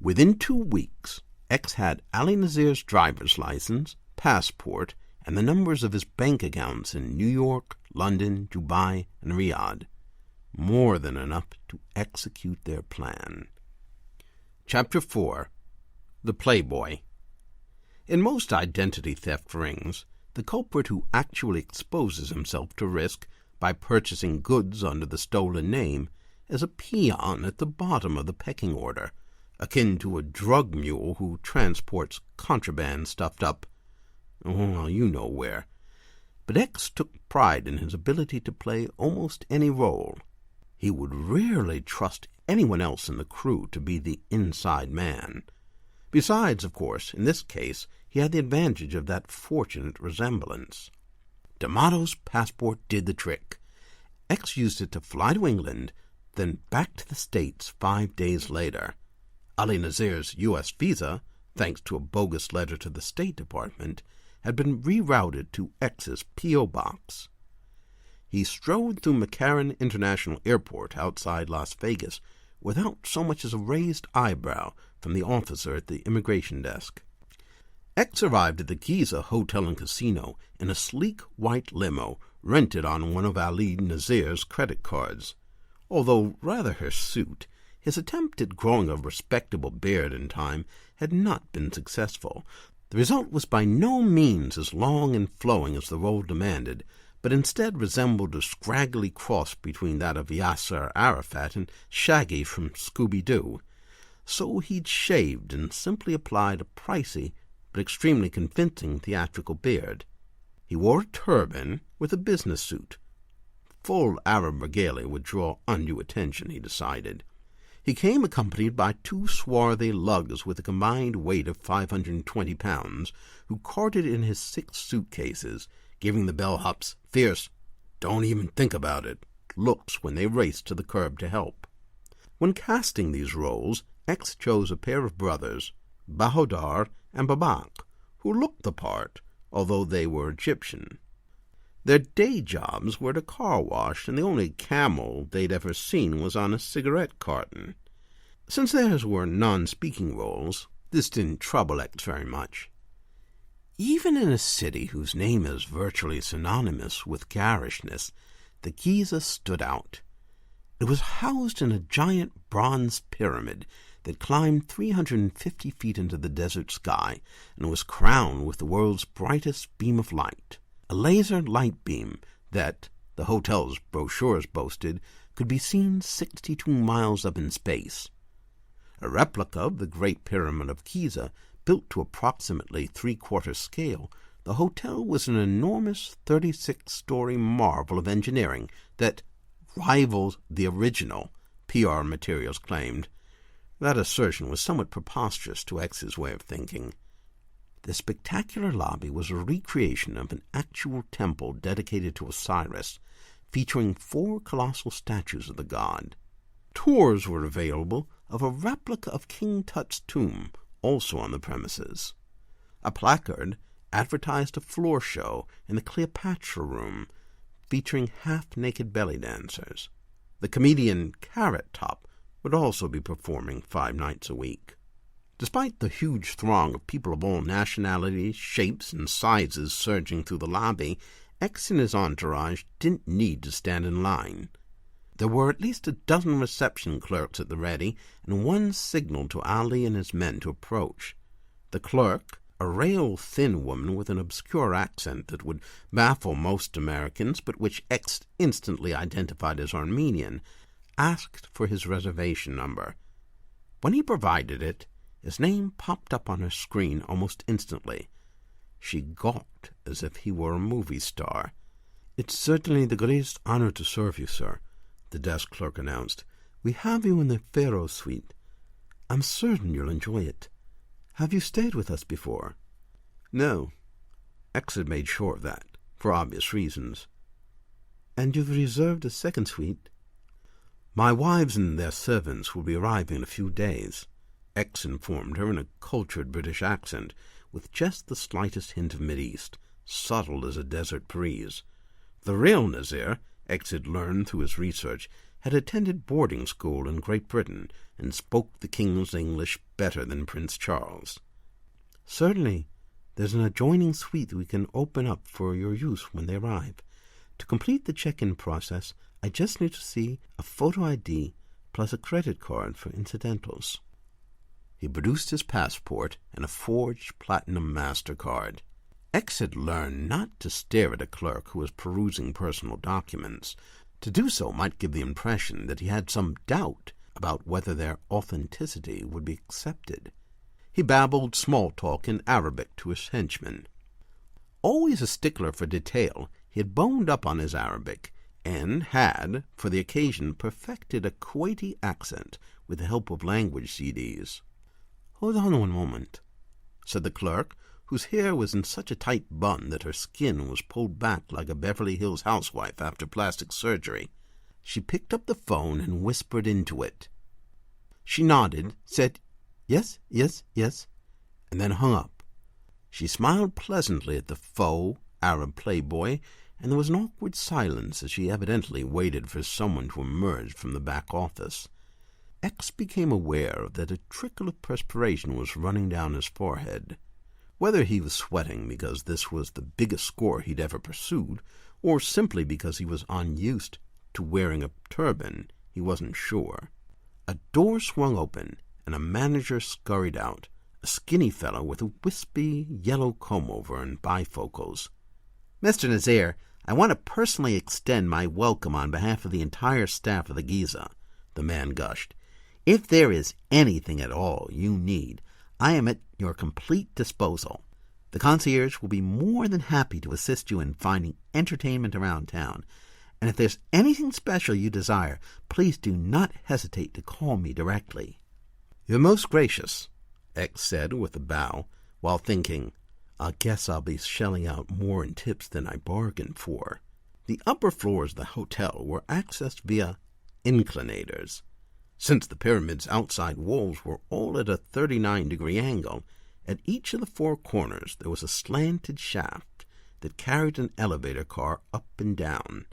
Within 2 weeks, X had Ali Nazir's driver's license, passport, and the numbers of his bank accounts in New York, London, Dubai, and Riyadh. More than enough to execute their plan. Chapter 4. The Playboy. In most identity theft rings, the culprit who actually exposes himself to risk by purchasing goods under the stolen name is a peon at the bottom of the pecking order, akin to a drug mule who transports contraband stuffed up, well, you know where. But X took pride in his ability to play almost any role. He would rarely trust anyone else in the crew to be the inside man. Besides, of course, in this case, he had the advantage of that fortunate resemblance. D'Amato's passport did the trick. X used it to fly to England, then back to the States 5 days later. Ali Nazir's U.S. visa, thanks to a bogus letter to the State Department, had been rerouted to X's P.O. box. He strode through McCarran International Airport outside Las Vegas without so much as a raised eyebrow from the officer at the immigration desk. X arrived at the Giza Hotel and Casino in a sleek white limo rented on one of Ali Nazir's credit cards. Although rather hirsute, his attempt at growing a respectable beard in time had not been successful. The result was by no means as long and flowing as the role demanded, but instead resembled a scraggly cross between that of Yasser Arafat and Shaggy from Scooby-Doo. So he'd shaved and simply applied a pricey but extremely convincing theatrical beard. He wore a turban with a business suit. Full Arab regalia would draw undue attention, he decided. He came accompanied by 2 swarthy lugs with a combined weight of 520 pounds, who carted in his 6 suitcases, giving the bellhops fierce, "Don't even think about it," looks when they raced to the curb to help. When casting these roles, X chose a pair of brothers, Bahodar and Babak, who looked the part, although they were Egyptian. Their day jobs were at a car wash, and the only camel they'd ever seen was on a cigarette carton. Since theirs were non-speaking roles, this didn't trouble X very much. Even in a city whose name is virtually synonymous with garishness, the Giza stood out. It was housed in a giant bronze pyramid that climbed 350 feet into the desert sky and was crowned with the world's brightest beam of light. A laser light beam that, the hotel's brochures boasted, could be seen 62 miles up in space. A replica of the Great Pyramid of Giza, built to approximately 3/4 scale, the hotel was an enormous 36-story marvel of engineering that rivaled the original, PR materials claimed. That assertion was somewhat preposterous to X's way of thinking. The spectacular lobby was a recreation of an actual temple dedicated to Osiris, featuring 4 colossal statues of the god. Tours were available of a replica of King Tut's tomb, also on the premises. A placard advertised a floor show in the Cleopatra Room, featuring half-naked belly dancers. The comedian Carrot Top would also be performing 5 nights a week. Despite the huge throng of people of all nationalities, shapes, and sizes surging through the lobby, X and his entourage didn't need to stand in line. There were at least a dozen reception clerks at the ready, and one signaled to Ali and his men to approach. The clerk, a rail-thin woman with an obscure accent that would baffle most Americans, but which X instantly identified as Armenian, asked for his reservation number. When he provided it, his name popped up on her screen almost instantly. She gawked as if he were a movie star. "It's certainly the greatest honor to serve you, sir," the desk clerk announced. "We have you in the Pharaoh suite. I'm certain you'll enjoy it. Have you stayed with us before?" No. X had made sure of that, for obvious reasons. "And you've reserved a second suite?" "My wives and their servants will be arriving in a few days," X informed her in a cultured British accent, with just the slightest hint of Mideast, subtle as a desert breeze. The real Nazir, X had learned through his research, had attended boarding school in Great Britain and spoke the King's English better than Prince Charles. "Certainly. There's an adjoining suite we can open up for your use when they arrive. To complete the check-in process, I just need to see a photo ID plus a credit card for incidentals." He produced his passport and a forged platinum MasterCard. X had learned not to stare at a clerk who was perusing personal documents. To do so might give the impression that he had some doubt about whether their authenticity would be accepted. He babbled small talk in Arabic to his henchman. Always a stickler for detail, he had boned up on his Arabic, and had, for the occasion, perfected a Kuwaiti accent with the help of language CDs. "Hold on one moment," said the clerk, whose hair was in such a tight bun that her skin was pulled back like a Beverly Hills housewife after plastic surgery. She picked up the phone and whispered into it. She nodded, said, "Yes, yes, yes," and then hung up. She smiled pleasantly at the faux Arab playboy, and there was an awkward silence as she evidently waited for someone to emerge from the back office. X became aware that a trickle of perspiration was running down his forehead. Whether he was sweating because this was the biggest score he'd ever pursued, or simply because he was unused to wearing a turban, he wasn't sure. A door swung open, and a manager scurried out, a skinny fellow with a wispy yellow comb-over and bifocals. "Mr. Nazir, I want to personally extend my welcome on behalf of the entire staff of the Giza," the man gushed. "If there is anything at all you need, I am at your complete disposal. The concierge will be more than happy to assist you in finding entertainment around town, and if there's anything special you desire, please do not hesitate to call me directly." "You're most gracious," X said with a bow, while thinking, "I guess I'll be shelling out more in tips than I bargained for." The upper floors of the hotel were accessed via inclinators. Since the pyramid's outside walls were all at a 39-degree angle, at each of the four corners there was a slanted shaft that carried an elevator car up and down.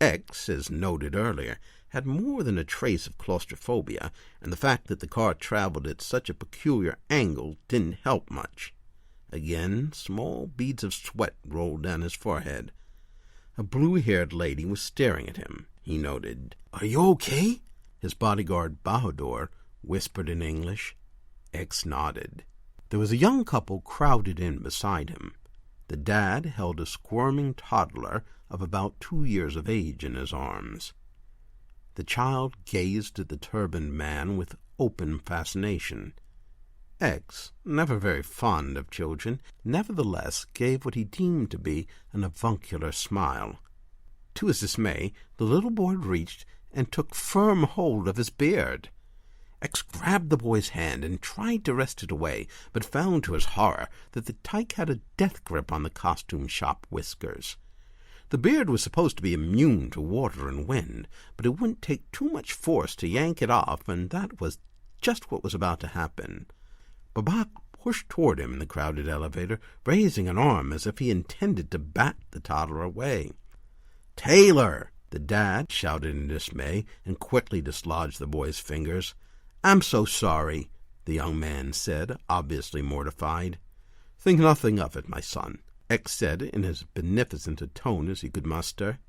X, as noted earlier, had more than a trace of claustrophobia, and the fact that the car traveled at such a peculiar angle didn't help much. Again, small beads of sweat rolled down his forehead. A blue-haired lady was staring at him, he noted. "Are you okay?" his bodyguard Bahadur whispered in English. X nodded. There was a young couple crowded in beside him. The dad held a squirming toddler of about 2 years of age in his arms. The child gazed at the turbaned man with open fascination. X, never very fond of children, nevertheless gave what he deemed to be an avuncular smile. To his dismay, the little boy reached and took firm hold of his beard. X grabbed the boy's hand and tried to wrest it away, but found to his horror that the tyke had a death grip on the costume shop whiskers. The beard was supposed to be immune to water and wind, but it wouldn't take too much force to yank it off, and that was just what was about to happen. Babak pushed toward him in the crowded elevator, raising an arm as if he intended to bat the toddler away. "Taylor!" the dad shouted in dismay, and quickly dislodged the boy's fingers. "I'm so sorry," the young man said, obviously mortified. "Think nothing of it, my son," X said in as beneficent a tone as he could muster.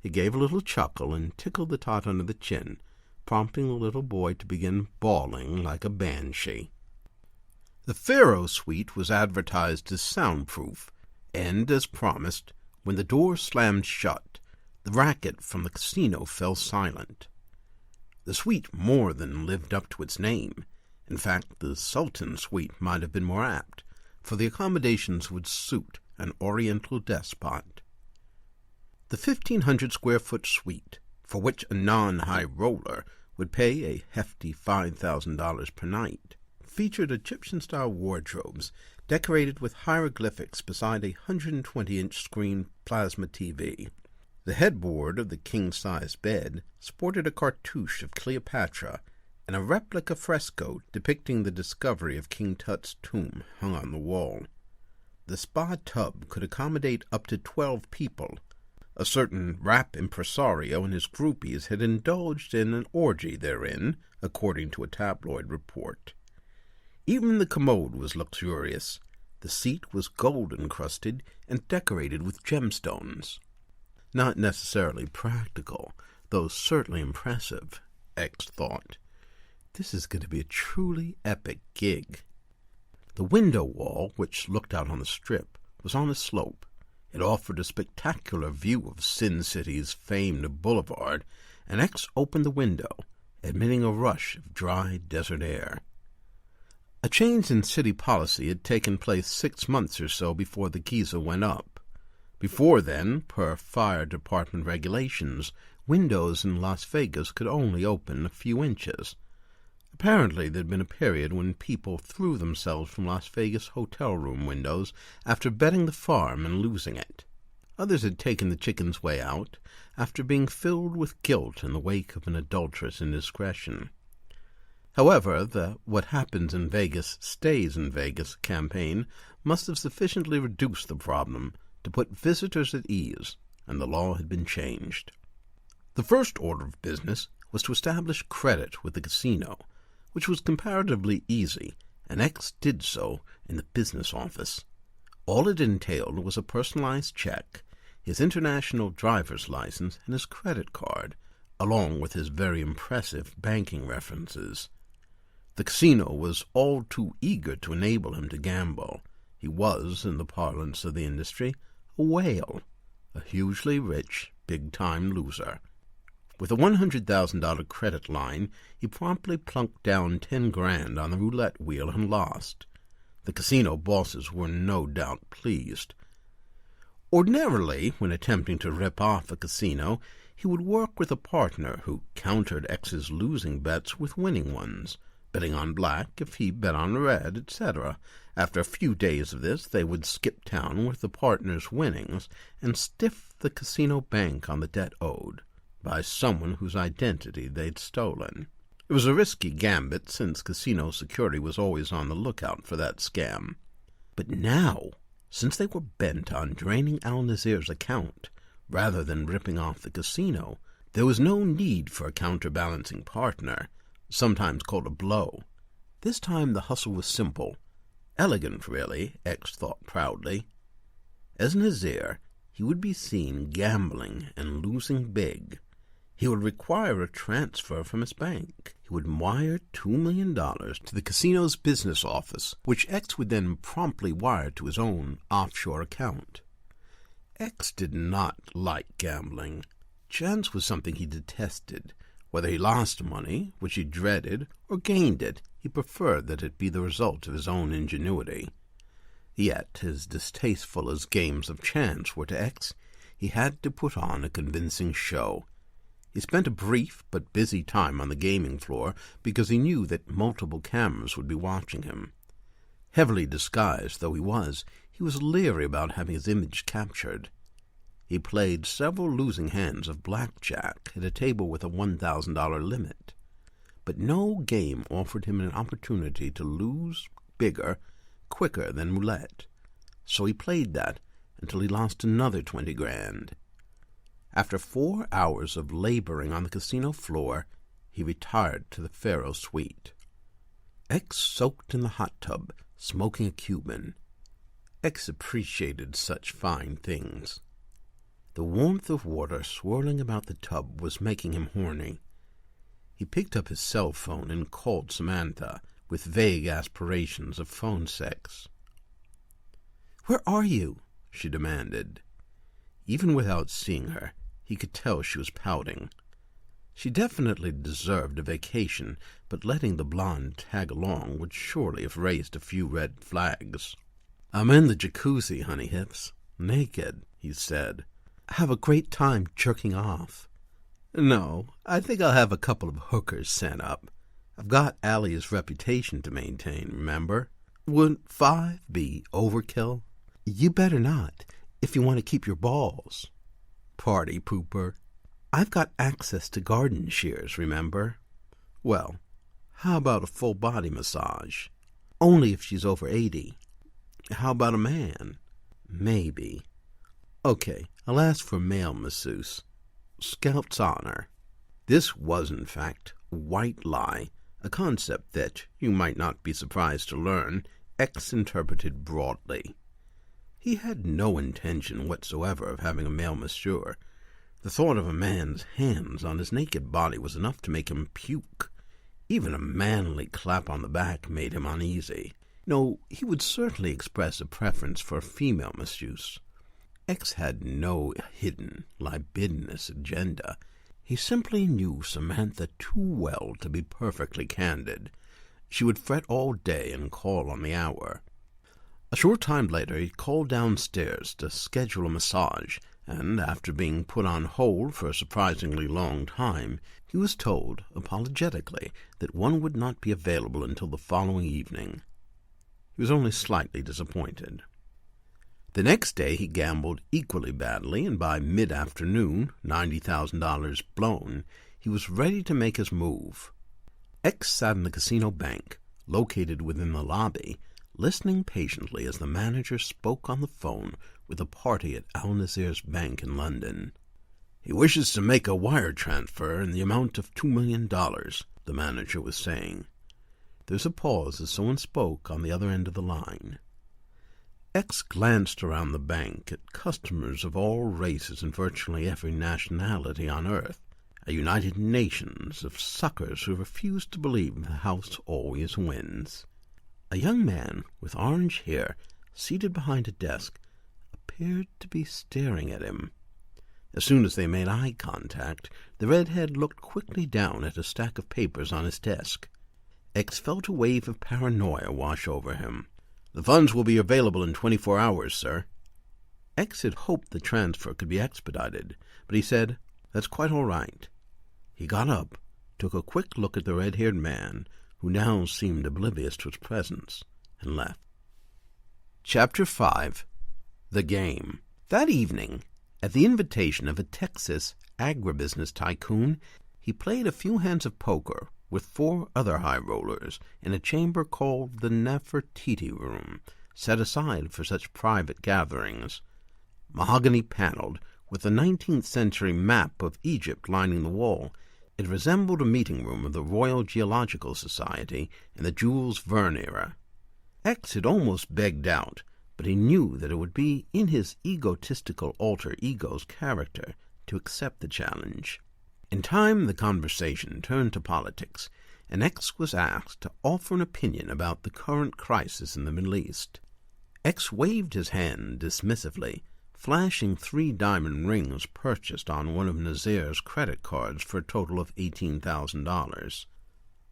He gave a little chuckle and tickled the tot under the chin, prompting the little boy to begin bawling like a banshee. The Pharaoh Suite was advertised as soundproof, and, as promised, when the door slammed shut, the racket from the casino fell silent. The suite more than lived up to its name. In fact, the Sultan Suite might have been more apt, for the accommodations would suit an Oriental despot. The 1,500-square-foot suite, for which a non-high roller would pay a hefty $5,000 per night, featured Egyptian-style wardrobes decorated with hieroglyphics beside a 120-inch screen plasma TV. The headboard of the king-size bed sported a cartouche of Cleopatra, and a replica fresco depicting the discovery of King Tut's tomb hung on the wall. The spa tub could accommodate up to 12 people. A certain rap impresario and his groupies had indulged in an orgy therein, according to a tabloid report. Even the commode was luxurious. The seat was gold-encrusted and decorated with gemstones. Not necessarily practical, though certainly impressive, X thought. This is going to be a truly epic gig. The window wall, which looked out on the Strip, was on a slope. It offered a spectacular view of Sin City's famed boulevard, and X opened the window, admitting a rush of dry desert air. A change in city policy had taken place 6 months or so before the Giza went up. Before then, per fire department regulations, windows in Las Vegas could only open a few inches. Apparently, there had been a period when people threw themselves from Las Vegas hotel room windows after betting the farm and losing it. Others had taken the chicken's way out after being filled with guilt in the wake of an adulterous indiscretion. However, the "what happens in Vegas stays in Vegas" campaign must have sufficiently reduced the problem to put visitors at ease, and the law had been changed. The first order of business was to establish credit with the casino, which was comparatively easy, and X did so in the business office. All it entailed was a personalized check, his international driver's license, and his credit card, along with his very impressive banking references. The casino was all too eager to enable him to gamble. He was, in the parlance of the industry, a whale, a hugely rich, big-time loser. With a $100,000 credit line, he promptly plunked down $10,000 on the roulette wheel and lost. The casino bosses were no doubt pleased. Ordinarily, when attempting to rip off a casino, he would work with a partner who countered X's losing bets with winning ones, betting on black if he bet on red, etc. After a few days of this, they would skip town with the partner's winnings and stiff the casino bank on the debt owed by someone whose identity they'd stolen. It was a risky gambit, since casino security was always on the lookout for that scam. But now, since they were bent on draining Al-Nazir's account rather than ripping off the casino, there was no need for a counterbalancing partner, sometimes called a blow. This time the hustle was simple. Elegant, really, X thought proudly. As Nazir, he would be seen gambling and losing big. He would require a transfer from his bank. He would wire $2 million to the casino's business office, which X would then promptly wire to his own offshore account. X did not like gambling. Chance was something he detested. Whether he lost money, which he dreaded, or gained it, he preferred that it be the result of his own ingenuity. Yet, as distasteful as games of chance were to X, he had to put on a convincing show. He spent a brief but busy time on the gaming floor because he knew that multiple cameras would be watching him. Heavily disguised though he was leery about having his image captured. He played several losing hands of blackjack at a table with a $1,000 limit, but no game offered him an opportunity to lose bigger, quicker than roulette, so he played that until he lost another $20,000. After 4 hours of laboring on the casino floor, he retired to the Pharaoh Suite. X soaked in the hot tub, smoking a Cuban. X appreciated such fine things. The warmth of water swirling about the tub was making him horny. He picked up his cell phone and called Samantha, with vague aspirations of phone sex. "Where are you?" she demanded. Even without seeing her, he could tell she was pouting. She definitely deserved a vacation, but letting the blonde tag along would surely have raised a few red flags. "I'm in the jacuzzi, honey hips. Naked," he said. "Have a great time jerking off." "No, I think I'll have a couple of hookers sent up. I've got Allie's reputation to maintain, remember? Wouldn't 5 be overkill?" "You better not, if you want to keep your balls." "Party pooper." "I've got access to garden shears, remember?" "Well, how about a full-body massage?" "Only if she's over 80. "How about a man?" "Maybe." "Okay, I'll ask for male masseuse. Scout's honor." This was, in fact, a white lie, a concept that, you might not be surprised to learn, X interpreted broadly. He had no intention whatsoever of having a male masseur. The thought of a man's hands on his naked body was enough to make him puke. Even a manly clap on the back made him uneasy. No, he would certainly express a preference for a female masseuse. X had no hidden, libidinous agenda. He simply knew Samantha too well to be perfectly candid. She would fret all day and call on the hour. A short time later he called downstairs to schedule a massage, and after being put on hold for a surprisingly long time, he was told, apologetically, that one would not be available until the following evening. He was only slightly disappointed. The next day he gambled equally badly, and by mid-afternoon, $90,000 blown, he was ready to make his move. X sat in the casino bank, located within the lobby, listening patiently as the manager spoke on the phone with a party at Al-Nazir's bank in London. "He wishes to make a wire transfer in the amount of $2 million, the manager was saying. There was a pause as someone spoke on the other end of the line. X glanced around the bank at customers of all races and virtually every nationality on earth, a United Nations of suckers who refused to believe the house always wins. A young man with orange hair, seated behind a desk, appeared to be staring at him. As soon as they made eye contact, the redhead looked quickly down at a stack of papers on his desk. X felt a wave of paranoia wash over him. "The funds will be available in 24 hours, sir." X had hoped the transfer could be expedited, but he said, "That's quite all right." He got up, took a quick look at the red-haired man, who now seemed oblivious to his presence, and left. Chapter 5. The Game. That evening, at the invitation of a Texas agribusiness tycoon, he played a few hands of poker with 4 other high rollers in a chamber called the Nefertiti Room, set aside for such private gatherings. Mahogany paneled, with a 19th-century map of Egypt lining the wall, it resembled a meeting room of the Royal Geological Society in the Jules Verne era. X had almost begged out, but he knew that it would be in his egotistical alter ego's character to accept the challenge. In time the conversation turned to politics, and X was asked to offer an opinion about the current crisis in the Middle East. X waved his hand dismissively, flashing 3 diamond rings purchased on one of Nazir's credit cards for a total of $18,000.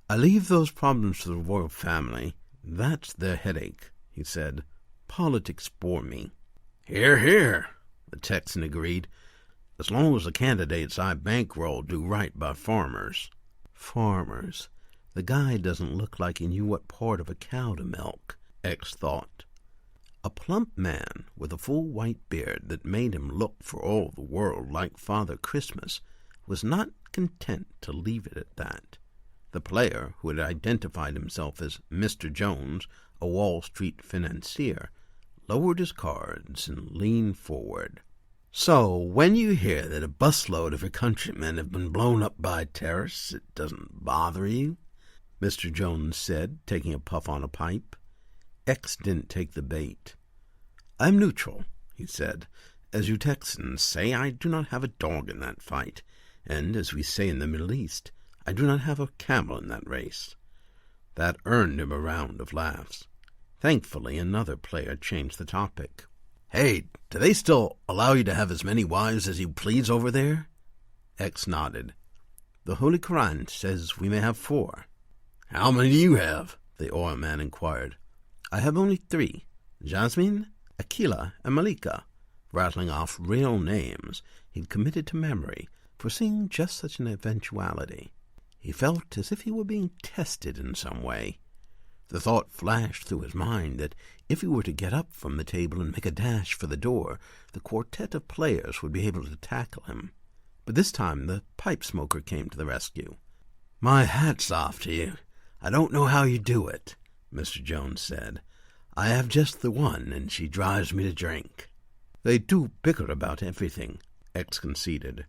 "I leave those problems to the royal family. That's their headache," he said. "Politics bore me." "Hear, hear," the Texan agreed. "As long as the candidates I bankroll do right by farmers." Farmers. The guy doesn't look like he knew what part of a cow to milk, X thought. A plump man with a full white beard that made him look for all the world like Father Christmas was not content to leave it at that. The player, who had identified himself as Mr. Jones, a Wall Street financier, lowered his cards and leaned forward. "So, when you hear that a busload of your countrymen have been blown up by terrorists, it doesn't bother you?" Mr. Jones said, taking a puff on a pipe. X didn't take the bait. "I'm neutral," he said. "As you Texans say, I do not have a dog in that fight, and, as we say in the Middle East, I do not have a camel in that race." That earned him a round of laughs. Thankfully, another player changed the topic. "Hey, do they still allow you to have as many wives as you please over there?" X nodded. "The Holy Quran says we may have 4. "How many do you have?" the oil man inquired. "I have only 3, Jasmine, Akila, and Malika," rattling off real names he'd committed to memory, foreseeing just such an eventuality. He felt as if he were being tested in some way. The thought flashed through his mind that if he were to get up from the table and make a dash for the door, the quartet of players would be able to tackle him. But this time the pipe smoker came to the rescue. "My hat's off to you. I don't know how you do it," Mr. Jones said. "I have just the one, and she drives me to drink." "They do bicker about everything," X conceded.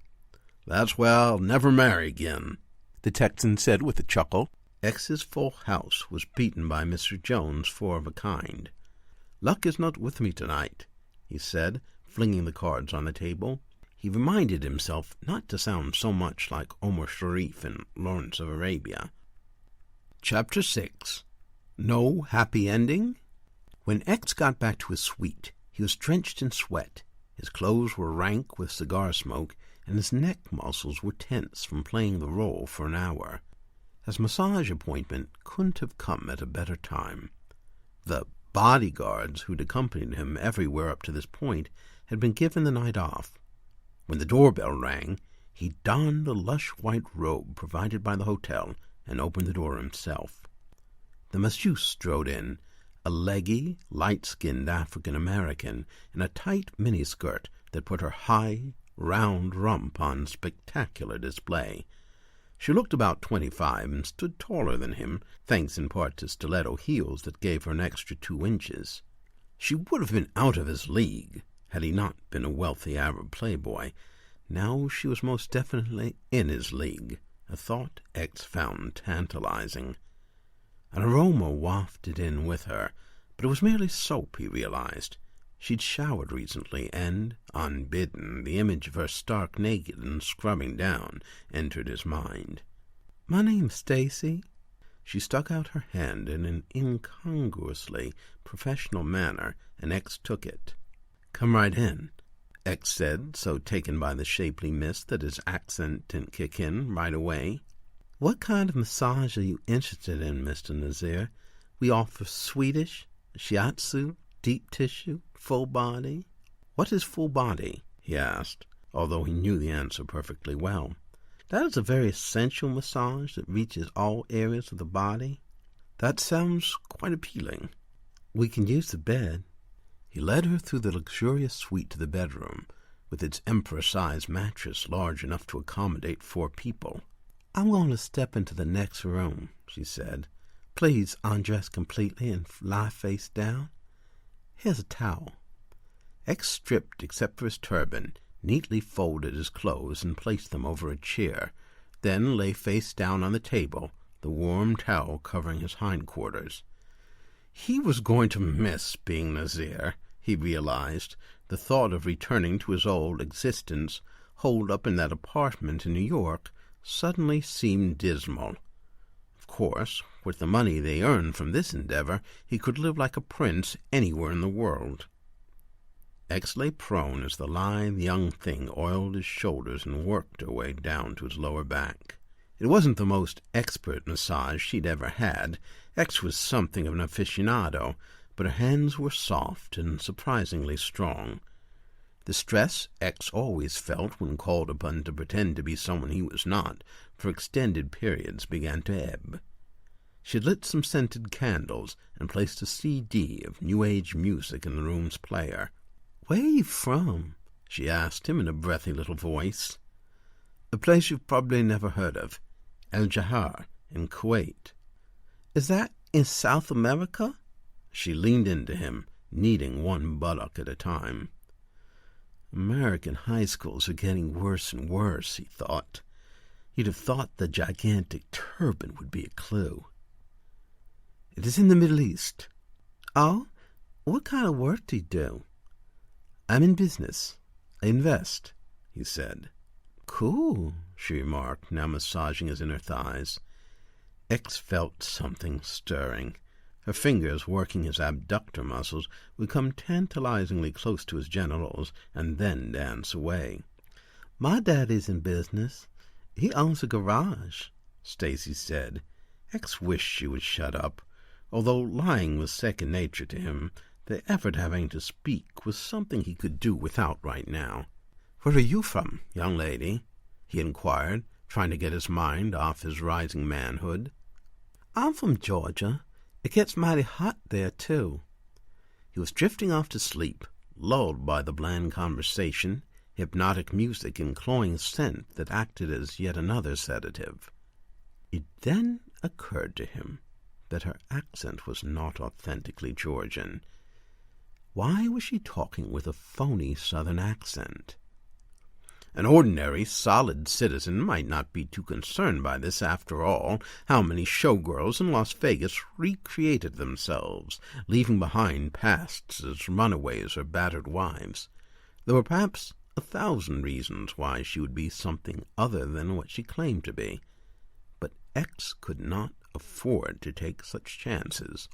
"That's why I'll never marry again," the Texan said with a chuckle. X's full house was beaten by Mr. Jones' 4 of a kind. "Luck is not with me tonight," he said, flinging the cards on the table. He reminded himself not to sound so much like Omar Sharif in Lawrence of Arabia. Chapter 6. No Happy Ending? When X got back to his suite, he was drenched in sweat. His clothes were rank with cigar smoke, and his neck muscles were tense from playing the role for an hour. His massage appointment couldn't have come at a better time. The bodyguards who'd accompanied him everywhere up to this point had been given the night off. When the doorbell rang, he donned the lush white robe provided by the hotel and opened the door himself. The masseuse strode in, a leggy, light-skinned African-American in a tight miniskirt that put her high, round rump on spectacular display. She looked about 25 and stood taller than him, thanks in part to stiletto heels that gave her an extra 2 inches. She would have been out of his league had he not been a wealthy Arab playboy. Now she was most definitely in his league, a thought X found tantalizing. An aroma wafted in with her, but it was merely soap, he realized. She'd showered recently, and, unbidden, the image of her stark naked and scrubbing down entered his mind. "My name's Stacy." She stuck out her hand in an incongruously professional manner, and X took it. "Come right in," X said, so taken by the shapely mist that his accent didn't kick in right away. "What kind of massage are you interested in, Mr. Nazir? We offer Swedish, shiatsu, deep tissue, full body." "What is full body?" he asked, although he knew the answer perfectly well. "That is a very sensual massage that reaches all areas of the body." "That sounds quite appealing." "We can use the bed." He led her through the luxurious suite to the bedroom, with its emperor-sized mattress large enough to accommodate 4 people. "I'm going to step into the next room," she said. "Please undress completely and lie face down. Here's a towel." X stripped except for his turban, neatly folded his clothes and placed them over a chair, then lay face down on the table, the warm towel covering his hindquarters. He was going to miss being Nazir, he realized. The thought of returning to his old existence, holed up in that apartment in New York, suddenly seemed dismal. Of course, with the money they earned from this endeavor, he could live like a prince anywhere in the world. X lay prone as the lithe young thing oiled his shoulders and worked her way down to his lower back. It wasn't the most expert massage she'd ever had. X was something of an aficionado, but her hands were soft and surprisingly strong. The stress X always felt when called upon to pretend to be someone he was not for extended periods began to ebb. She had lit some scented candles and placed a CD of New Age music in the room's player. "Where are you from?" she asked him in a breathy little voice. "A place you've probably never heard of, El Jahar in Kuwait." "Is that in South America?" She leaned into him, kneading one buttock at a time. American high schools are getting worse and worse, he thought. You'd have thought the gigantic turban would be a clue. "It is in the Middle East." "Oh? What kind of work do you do?" "I'm in business. I invest," he said. "Cool," she remarked, now massaging his inner thighs. X felt something stirring. Her fingers, working his abductor muscles, would come tantalizingly close to his genitals and then dance away. "My daddy's in business. He owns a garage," Stacy said. X wished she would shut up. Although lying was second nature to him, the effort having to speak was something he could do without right now. "Where are you from, young lady?" he inquired, trying to get his mind off his rising manhood. "I'm from Georgia. It gets mighty hot there, too." He was drifting off to sleep, lulled by the bland conversation, hypnotic music, and cloying scent that acted as yet another sedative. It then occurred to him that her accent was not authentically Georgian. Why was she talking with a phony Southern accent? An ordinary, solid citizen might not be too concerned by this. After all, how many showgirls in Las Vegas recreated themselves, leaving behind pasts as runaways or battered wives? There were perhaps 1,000 reasons why she would be something other than what she claimed to be. But X could not afford to take such chances.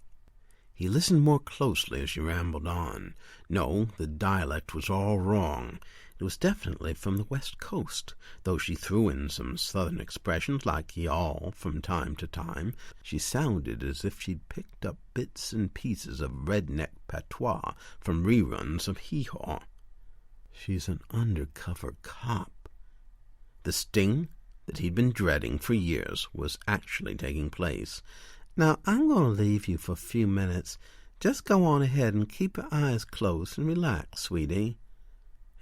He listened more closely as she rambled on. No, the dialect was all wrong. It was definitely from the West Coast, though she threw in some Southern expressions like y'all from time to time. She sounded as if she'd picked up bits and pieces of redneck patois from reruns of Hee Haw. She's an undercover cop. The sting that he'd been dreading for years was actually taking place. "Now, I'm going to leave you for a few minutes. Just go on ahead and keep your eyes closed and relax, sweetie."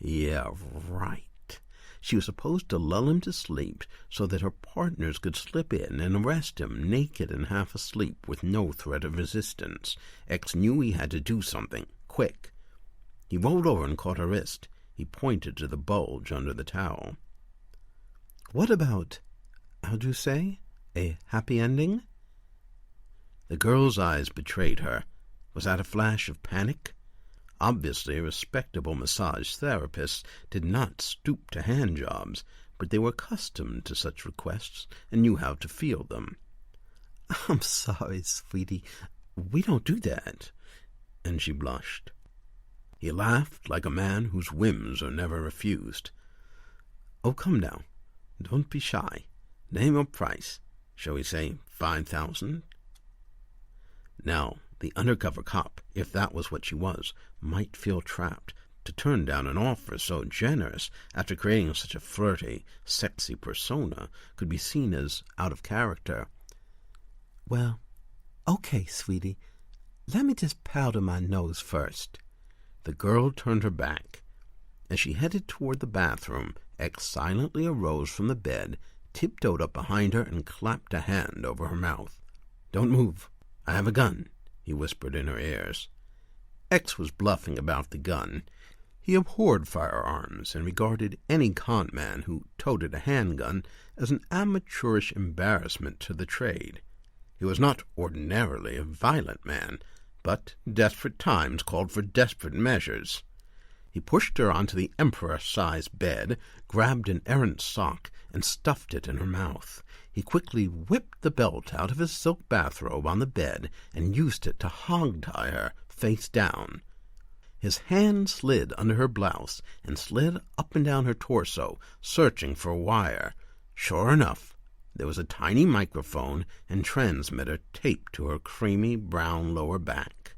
Yeah, right. She was supposed to lull him to sleep so that her partners could slip in and arrest him naked and half asleep with no threat of resistance. X knew he had to do something, quick. He rolled over and caught her wrist. He pointed to the bulge under the towel. "What about, how'd you say, a happy ending?" The girl's eyes betrayed her. Was that a flash of panic? Obviously, respectable massage therapists did not stoop to hand jobs, but they were accustomed to such requests and knew how to field them. "I'm sorry, sweetie. We don't do that." And she blushed. He laughed like a man whose whims are never refused. "Oh, come now. Don't be shy. Name your price. Shall we say 5,000? Now, the undercover cop, if that was what she was, might feel trapped. To turn down an offer so generous after creating such a flirty, sexy persona could be seen as out of character. "Well, okay, sweetie. Let me just powder my nose first." The girl turned her back. As she headed toward the bathroom, X silently arose from the bed, tiptoed up behind her, and clapped a hand over her mouth. "Don't move. I have a gun," he whispered in her ears. X was bluffing about the gun. He abhorred firearms and regarded any con man who toted a handgun as an amateurish embarrassment to the trade. He was not ordinarily a violent man, but desperate times called for desperate measures. He pushed her onto the emperor-sized bed, grabbed an errant sock, and stuffed it in her mouth. He quickly whipped the belt out of his silk bathrobe on the bed and used it to hog-tie her, face down. His hand slid under her blouse and slid up and down her torso, searching for a wire. Sure enough, there was a tiny microphone and transmitter taped to her creamy brown lower back.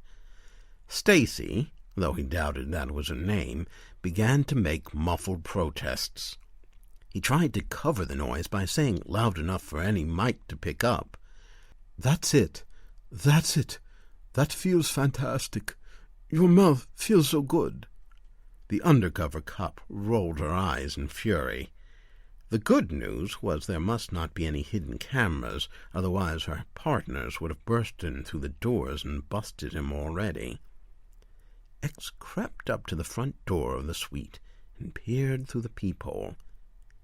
Stacy, though he doubted that was her name, began to make muffled protests. He tried to cover the noise by saying loud enough for any mic to pick up, "That's it. That's it. That feels fantastic. Your mouth feels so good." The undercover cop rolled her eyes in fury. The good news was there must not be any hidden cameras, otherwise her partners would have burst in through the doors and busted him already. X crept up to the front door of the suite and peered through the peephole.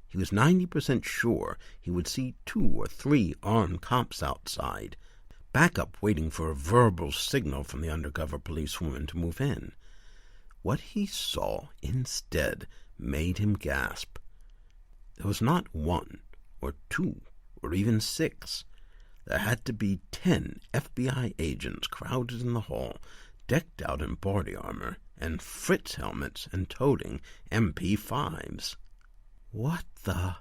He was 90% sure he would see 2 or 3 armed cops outside, backup waiting for a verbal signal from the undercover policewoman to move in. What he saw instead made him gasp. There was not 1 or 2 or even 6. There had to be 10 FBI agents crowded in the hall, decked out in body armor and Fritz helmets and toting MP5s. What the...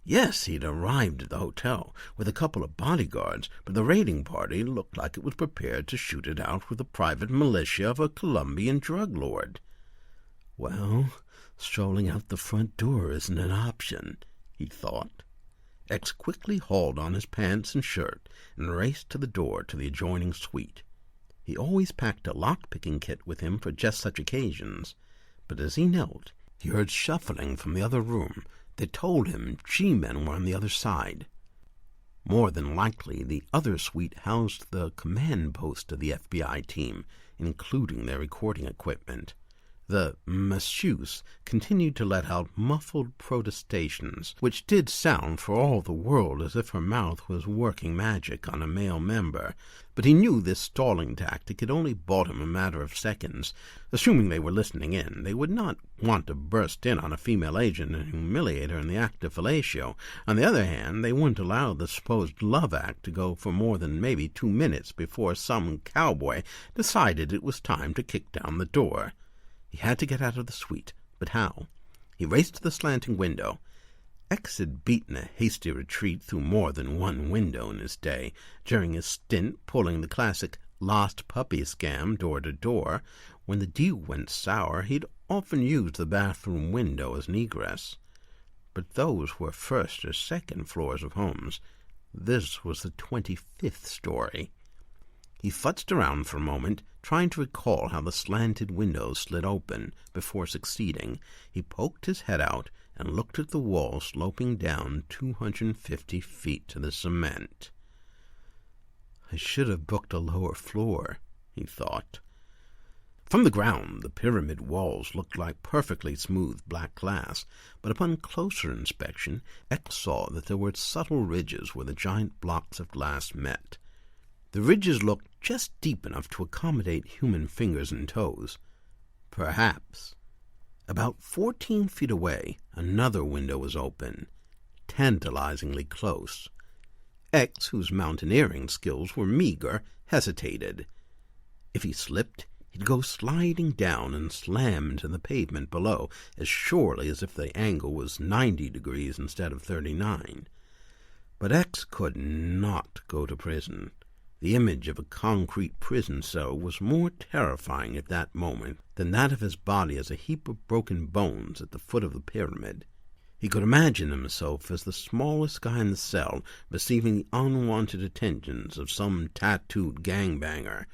Yes, he'd arrived at the hotel with a couple of bodyguards, but the raiding party looked like it was prepared to shoot it out with the private militia of a Colombian drug lord. Well, strolling out the front door isn't an option, he thought. X quickly hauled on his pants and shirt and raced to the door to the adjoining suite. He always packed a lock-picking kit with him for just such occasions, but as he knelt, he heard shuffling from the other room that told him G-men were on the other side. More than likely, the other suite housed the command post of the FBI team, including their recording equipment. The masseuse continued to let out muffled protestations, which did sound for all the world as if her mouth was working magic on a male member, but he knew this stalling tactic had only bought him a matter of seconds. Assuming they were listening in, they would not want to burst in on a female agent and humiliate her in the act of fellatio. On the other hand, they wouldn't allow the supposed love act to go for more than maybe 2 minutes before some cowboy decided it was time to kick down the door. He had to get out of the suite, but how? He raced to the slanting window. X had beaten a hasty retreat through more than one window in his day, during his stint pulling the classic lost puppy scam door to door. When the deal went sour, he'd often used the bathroom window as an egress. But those were first or second floors of homes. This was the 25th story. He futzed around for a moment, trying to recall how the slanted windows slid open. Before succeeding, he poked his head out and looked at the wall sloping down 250 feet to the cement. I should have booked a lower floor, he thought. From the ground, the pyramid walls looked like perfectly smooth black glass, but upon closer inspection, X saw that there were subtle ridges where the giant blocks of glass met. The ridges looked just deep enough to accommodate human fingers and toes. Perhaps. About 14 feet away, another window was open, tantalizingly close. X, whose mountaineering skills were meager, hesitated. If he slipped, he'd go sliding down and slam into the pavement below, as surely as if the angle was 90 degrees instead of 39. But X could not go to prison. The image of a concrete prison cell was more terrifying at that moment than that of his body as a heap of broken bones at the foot of the pyramid. He could imagine himself as the smallest guy in the cell, receiving the unwanted attentions of some tattooed gangbanger.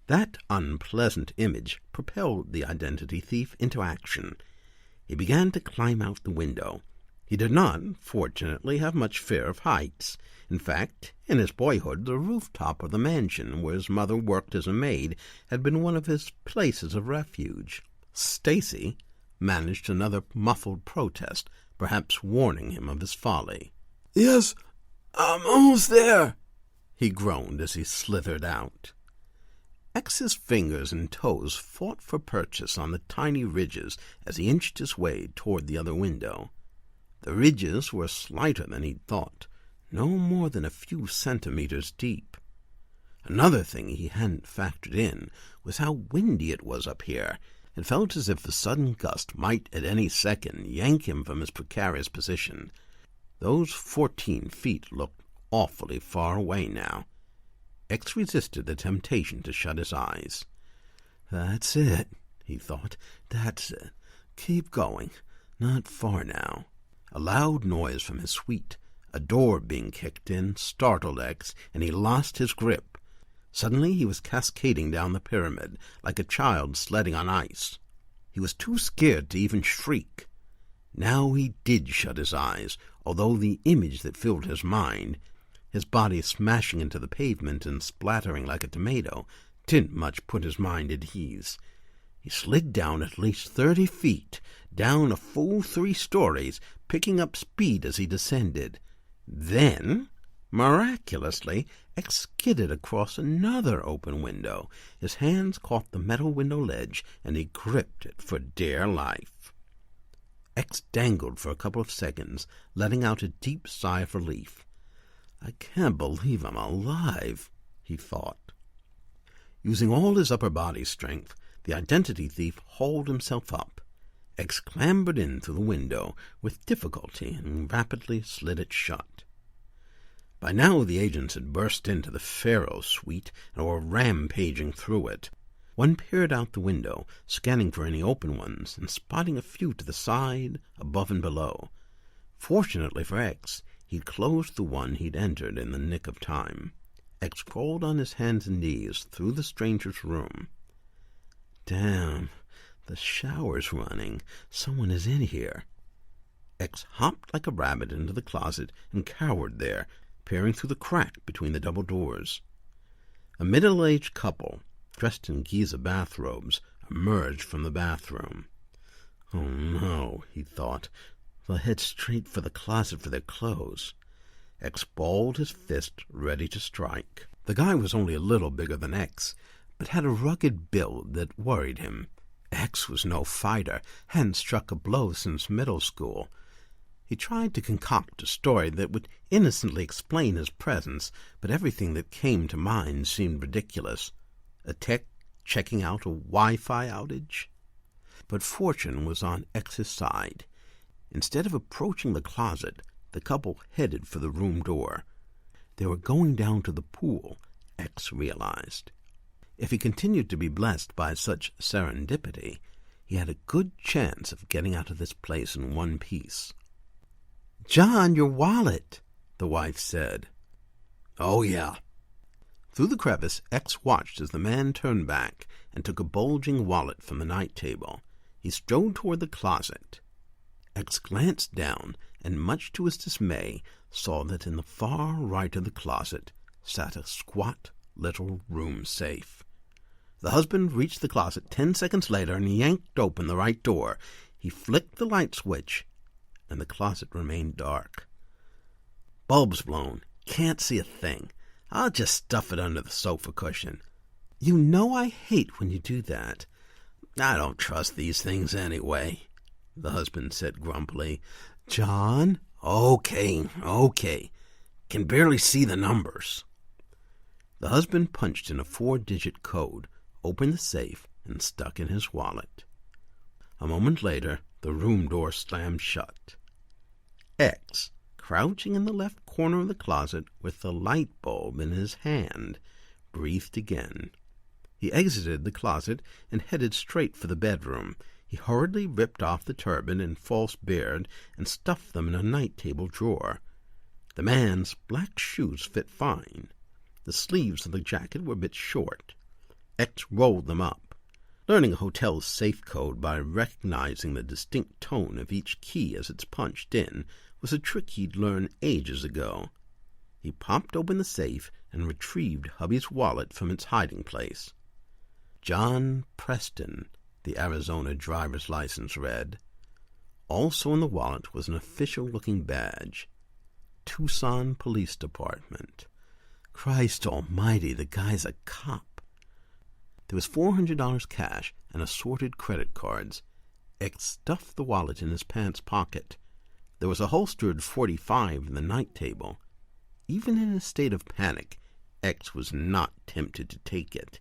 That unpleasant image propelled the identity thief into action. He began to climb out the window. He did not, fortunately, have much fear of heights. In fact, in his boyhood, the rooftop of the mansion where his mother worked as a maid had been one of his places of refuge. Stacy managed another muffled protest, perhaps warning him of his folly. "Yes, I'm almost there," he groaned as he slithered out. X's fingers and toes fought for purchase on the tiny ridges as he inched his way toward the other window. The ridges were slighter than he'd thought, no more than a few centimeters deep. Another thing he hadn't factored in was how windy it was up here. It felt as if a sudden gust might at any second yank him from his precarious position. Those 14 feet looked awfully far away now. X resisted the temptation to shut his eyes. "That's it," he thought. "That's it. Keep going. Not far now." A loud noise from his suite, a door being kicked in, startled X, and he lost his grip. Suddenly he was cascading down the pyramid, like a child sledding on ice. He was too scared to even shriek. Now he did shut his eyes, although the image that filled his mind, his body smashing into the pavement and splattering like a tomato, didn't much put his mind at ease. He slid down at least 30 feet, down a full 3 stories, picking up speed as he descended. Then, miraculously, X skidded across another open window. His hands caught the metal window ledge, and he gripped it for dear life. X dangled for a couple of seconds, letting out a deep sigh of relief. I can't believe I'm alive, he thought. Using all his upper body strength, the identity thief hauled himself up. X clambered in through the window with difficulty and rapidly slid it shut. By now the agents had burst into the Pharaoh suite and were rampaging through it. One peered out the window, scanning for any open ones and spotting a few to the side, above and below. Fortunately for X, he'd closed the one he'd entered in the nick of time. X crawled on his hands and knees through the stranger's room. Damn, the shower's running. Someone is in here. X hopped like a rabbit into the closet and cowered there, peering through the crack between the double doors. A middle-aged couple, dressed in Giza bathrobes, emerged from the bathroom. Oh no, he thought. They'll head straight for the closet for their clothes. X balled his fist, ready to strike. The guy was only a little bigger than X, but had a rugged build that worried him. X was no fighter, hadn't struck a blow since middle school. He tried to concoct a story that would innocently explain his presence, but everything that came to mind seemed ridiculous. A tech checking out a Wi-Fi outage? But fortune was on X's side. Instead of approaching the closet, the couple headed for the room door. They were going down to the pool, X realized. If he continued to be blessed by such serendipity, he had a good chance of getting out of this place in one piece. "John, your wallet," the wife said. "Oh, yeah." Through the crevice, X watched as the man turned back and took a bulging wallet from the night table. He strode toward the closet. X glanced down and, much to his dismay, saw that in the far right of the closet sat a squat little room safe. The husband reached the closet 10 seconds later and yanked open the right door. He flicked the light switch, and the closet remained dark. "Bulb's blown. Can't see a thing. I'll just stuff it under the sofa cushion." "You know I hate when you do that." "I don't trust these things anyway," the husband said grumpily. "John?" Okay. Can barely see the numbers." The husband punched in a 4-digit code, opened the safe, and stuck in his wallet. A moment later, the room door slammed shut. X, crouching in the left corner of the closet with the light bulb in his hand, breathed again. He exited the closet and headed straight for the bedroom. He hurriedly ripped off the turban and false beard and stuffed them in a night-table drawer. The man's black shoes fit fine. The sleeves of the jacket were a bit short. X rolled them up. Learning a hotel's safe code by recognizing the distinct tone of each key as it's punched in was a trick he'd learned ages ago. He popped open the safe and retrieved hubby's wallet from its hiding place. John Preston, the Arizona driver's license read. Also in the wallet was an official-looking badge. Tucson Police Department. Christ almighty, the guy's a cop. There was $400 cash and assorted credit cards. X stuffed the wallet in his pants pocket. There was a holstered .45 in the night table. Even in a state of panic, X was not tempted to take it.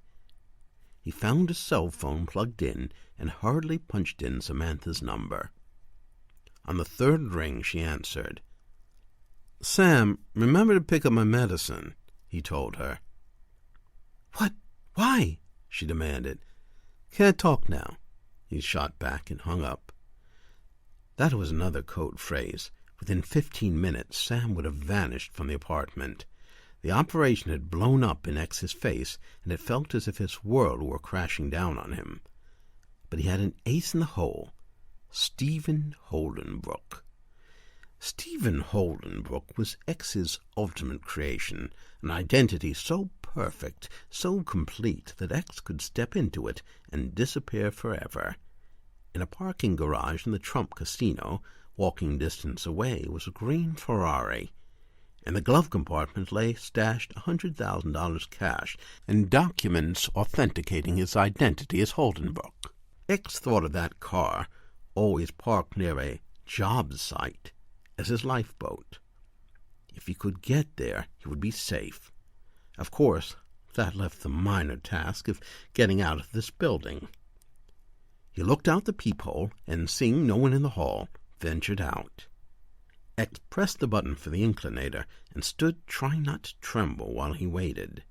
He found his cell phone plugged in and hurriedly punched in Samantha's number. On the third ring, she answered. "Sam, remember to pick up my medicine," he told her. "What? Why?" she demanded. "Can't talk now," he shot back and hung up. That was another code phrase. Within 15 minutes, Sam would have vanished from the apartment. The operation had blown up in X's face, and it felt as if his world were crashing down on him. But he had an ace in the hole, Stephen Holdenbrook. Stephen Holdenbrook was X's ultimate creation, an identity so perfect, so complete, that X could step into it and disappear forever. In a parking garage in the Trump Casino, walking distance away, was a green Ferrari. In the glove compartment lay stashed $100,000 cash and documents authenticating his identity as Holdenbrook. X thought of that car, always parked near a job site, as his lifeboat. If he could get there, he would be safe. Of course, that left the minor task of getting out of this building. He looked out the peephole, and seeing no one in the hall, ventured out. X pressed the button for the inclinator and stood trying not to tremble while he waited.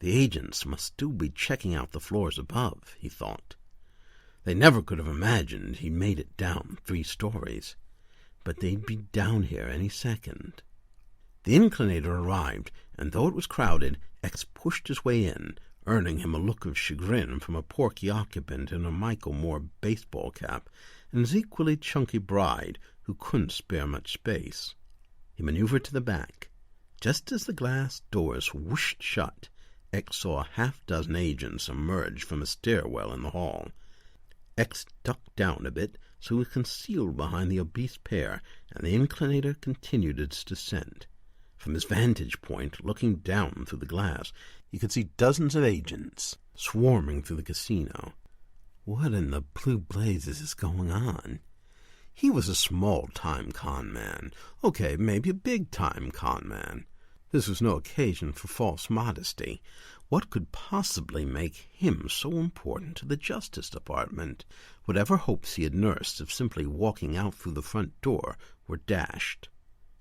The agents must still be checking out the floors above, he thought. They never could have imagined he'd made it down 3 stories, but they'd be down here any second. The inclinator arrived, and though it was crowded, X pushed his way in, earning him a look of chagrin from a porky occupant in a Michael Moore baseball cap and his equally chunky bride, who couldn't spare much space. He maneuvered to the back. Just as the glass doors whooshed shut, X saw a half-dozen agents emerge from a stairwell in the hall. X ducked down a bit, so he was concealed behind the obese pair, and the inclinator continued its descent. From his vantage point, looking down through the glass, he could see dozens of agents swarming through the casino. What in the blue blazes is going on? He was a small-time con man. Okay, maybe a big-time con man. This was no occasion for false modesty. What could possibly make him so important to the Justice Department? Whatever hopes he had nursed of simply walking out through the front door were dashed.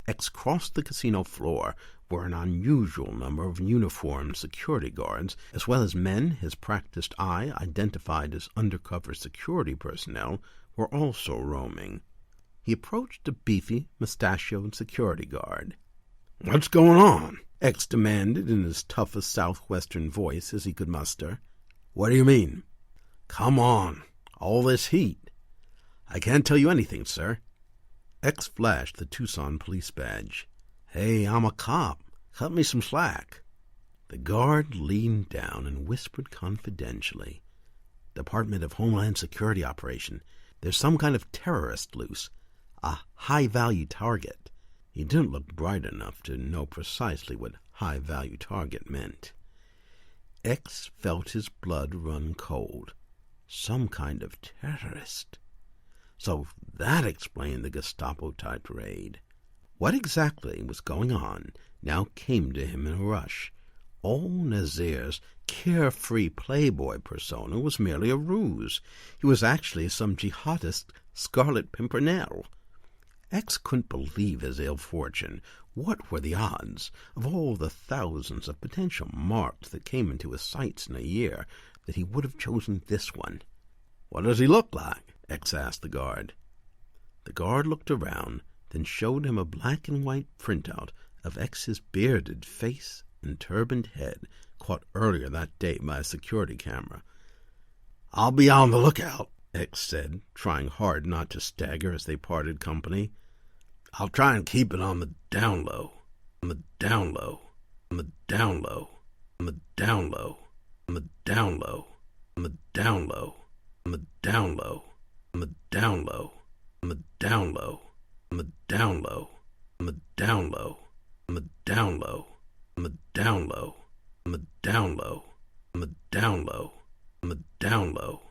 X crossed the casino floor, where an unusual number of uniformed security guards, as well as men his practiced eye identified as undercover security personnel, were also roaming. He approached a beefy, mustachioed security guard. "What's going on?" X demanded in his toughest southwestern voice as he could muster. "What do you mean?" "Come on. All this heat." "I can't tell you anything, sir." X flashed the Tucson police badge. "Hey, I'm a cop. Cut me some slack." The guard leaned down and whispered confidentially. "Department of Homeland Security operation. There's some kind of terrorist loose. A high-value target." He didn't look bright enough to know precisely what high-value target meant. X felt his blood run cold. Some kind of terrorist. So that explained the Gestapo-type raid. What exactly was going on now came to him in a rush. All Nazir's carefree playboy persona was merely a ruse. He was actually some jihadist Scarlet Pimpernel. X couldn't believe his ill fortune. What were the odds, of all the thousands of potential marks that came into his sights in a year, that he would have chosen this one? "What does he look like?" X asked the guard. The guard looked around, then showed him a black and white printout of X's bearded face and turbaned head, caught earlier that day by a security camera. "I'll be on the lookout," X said, trying hard not to stagger as they parted company. "I'll try and keep it on the down low, on the down low, on the down low, on the down low, on the down low, on the down low, on the down low, on the down low, on the down low, on the down low, on the down low, on the down low, on the down low, on the down low, on the down low, on the down low."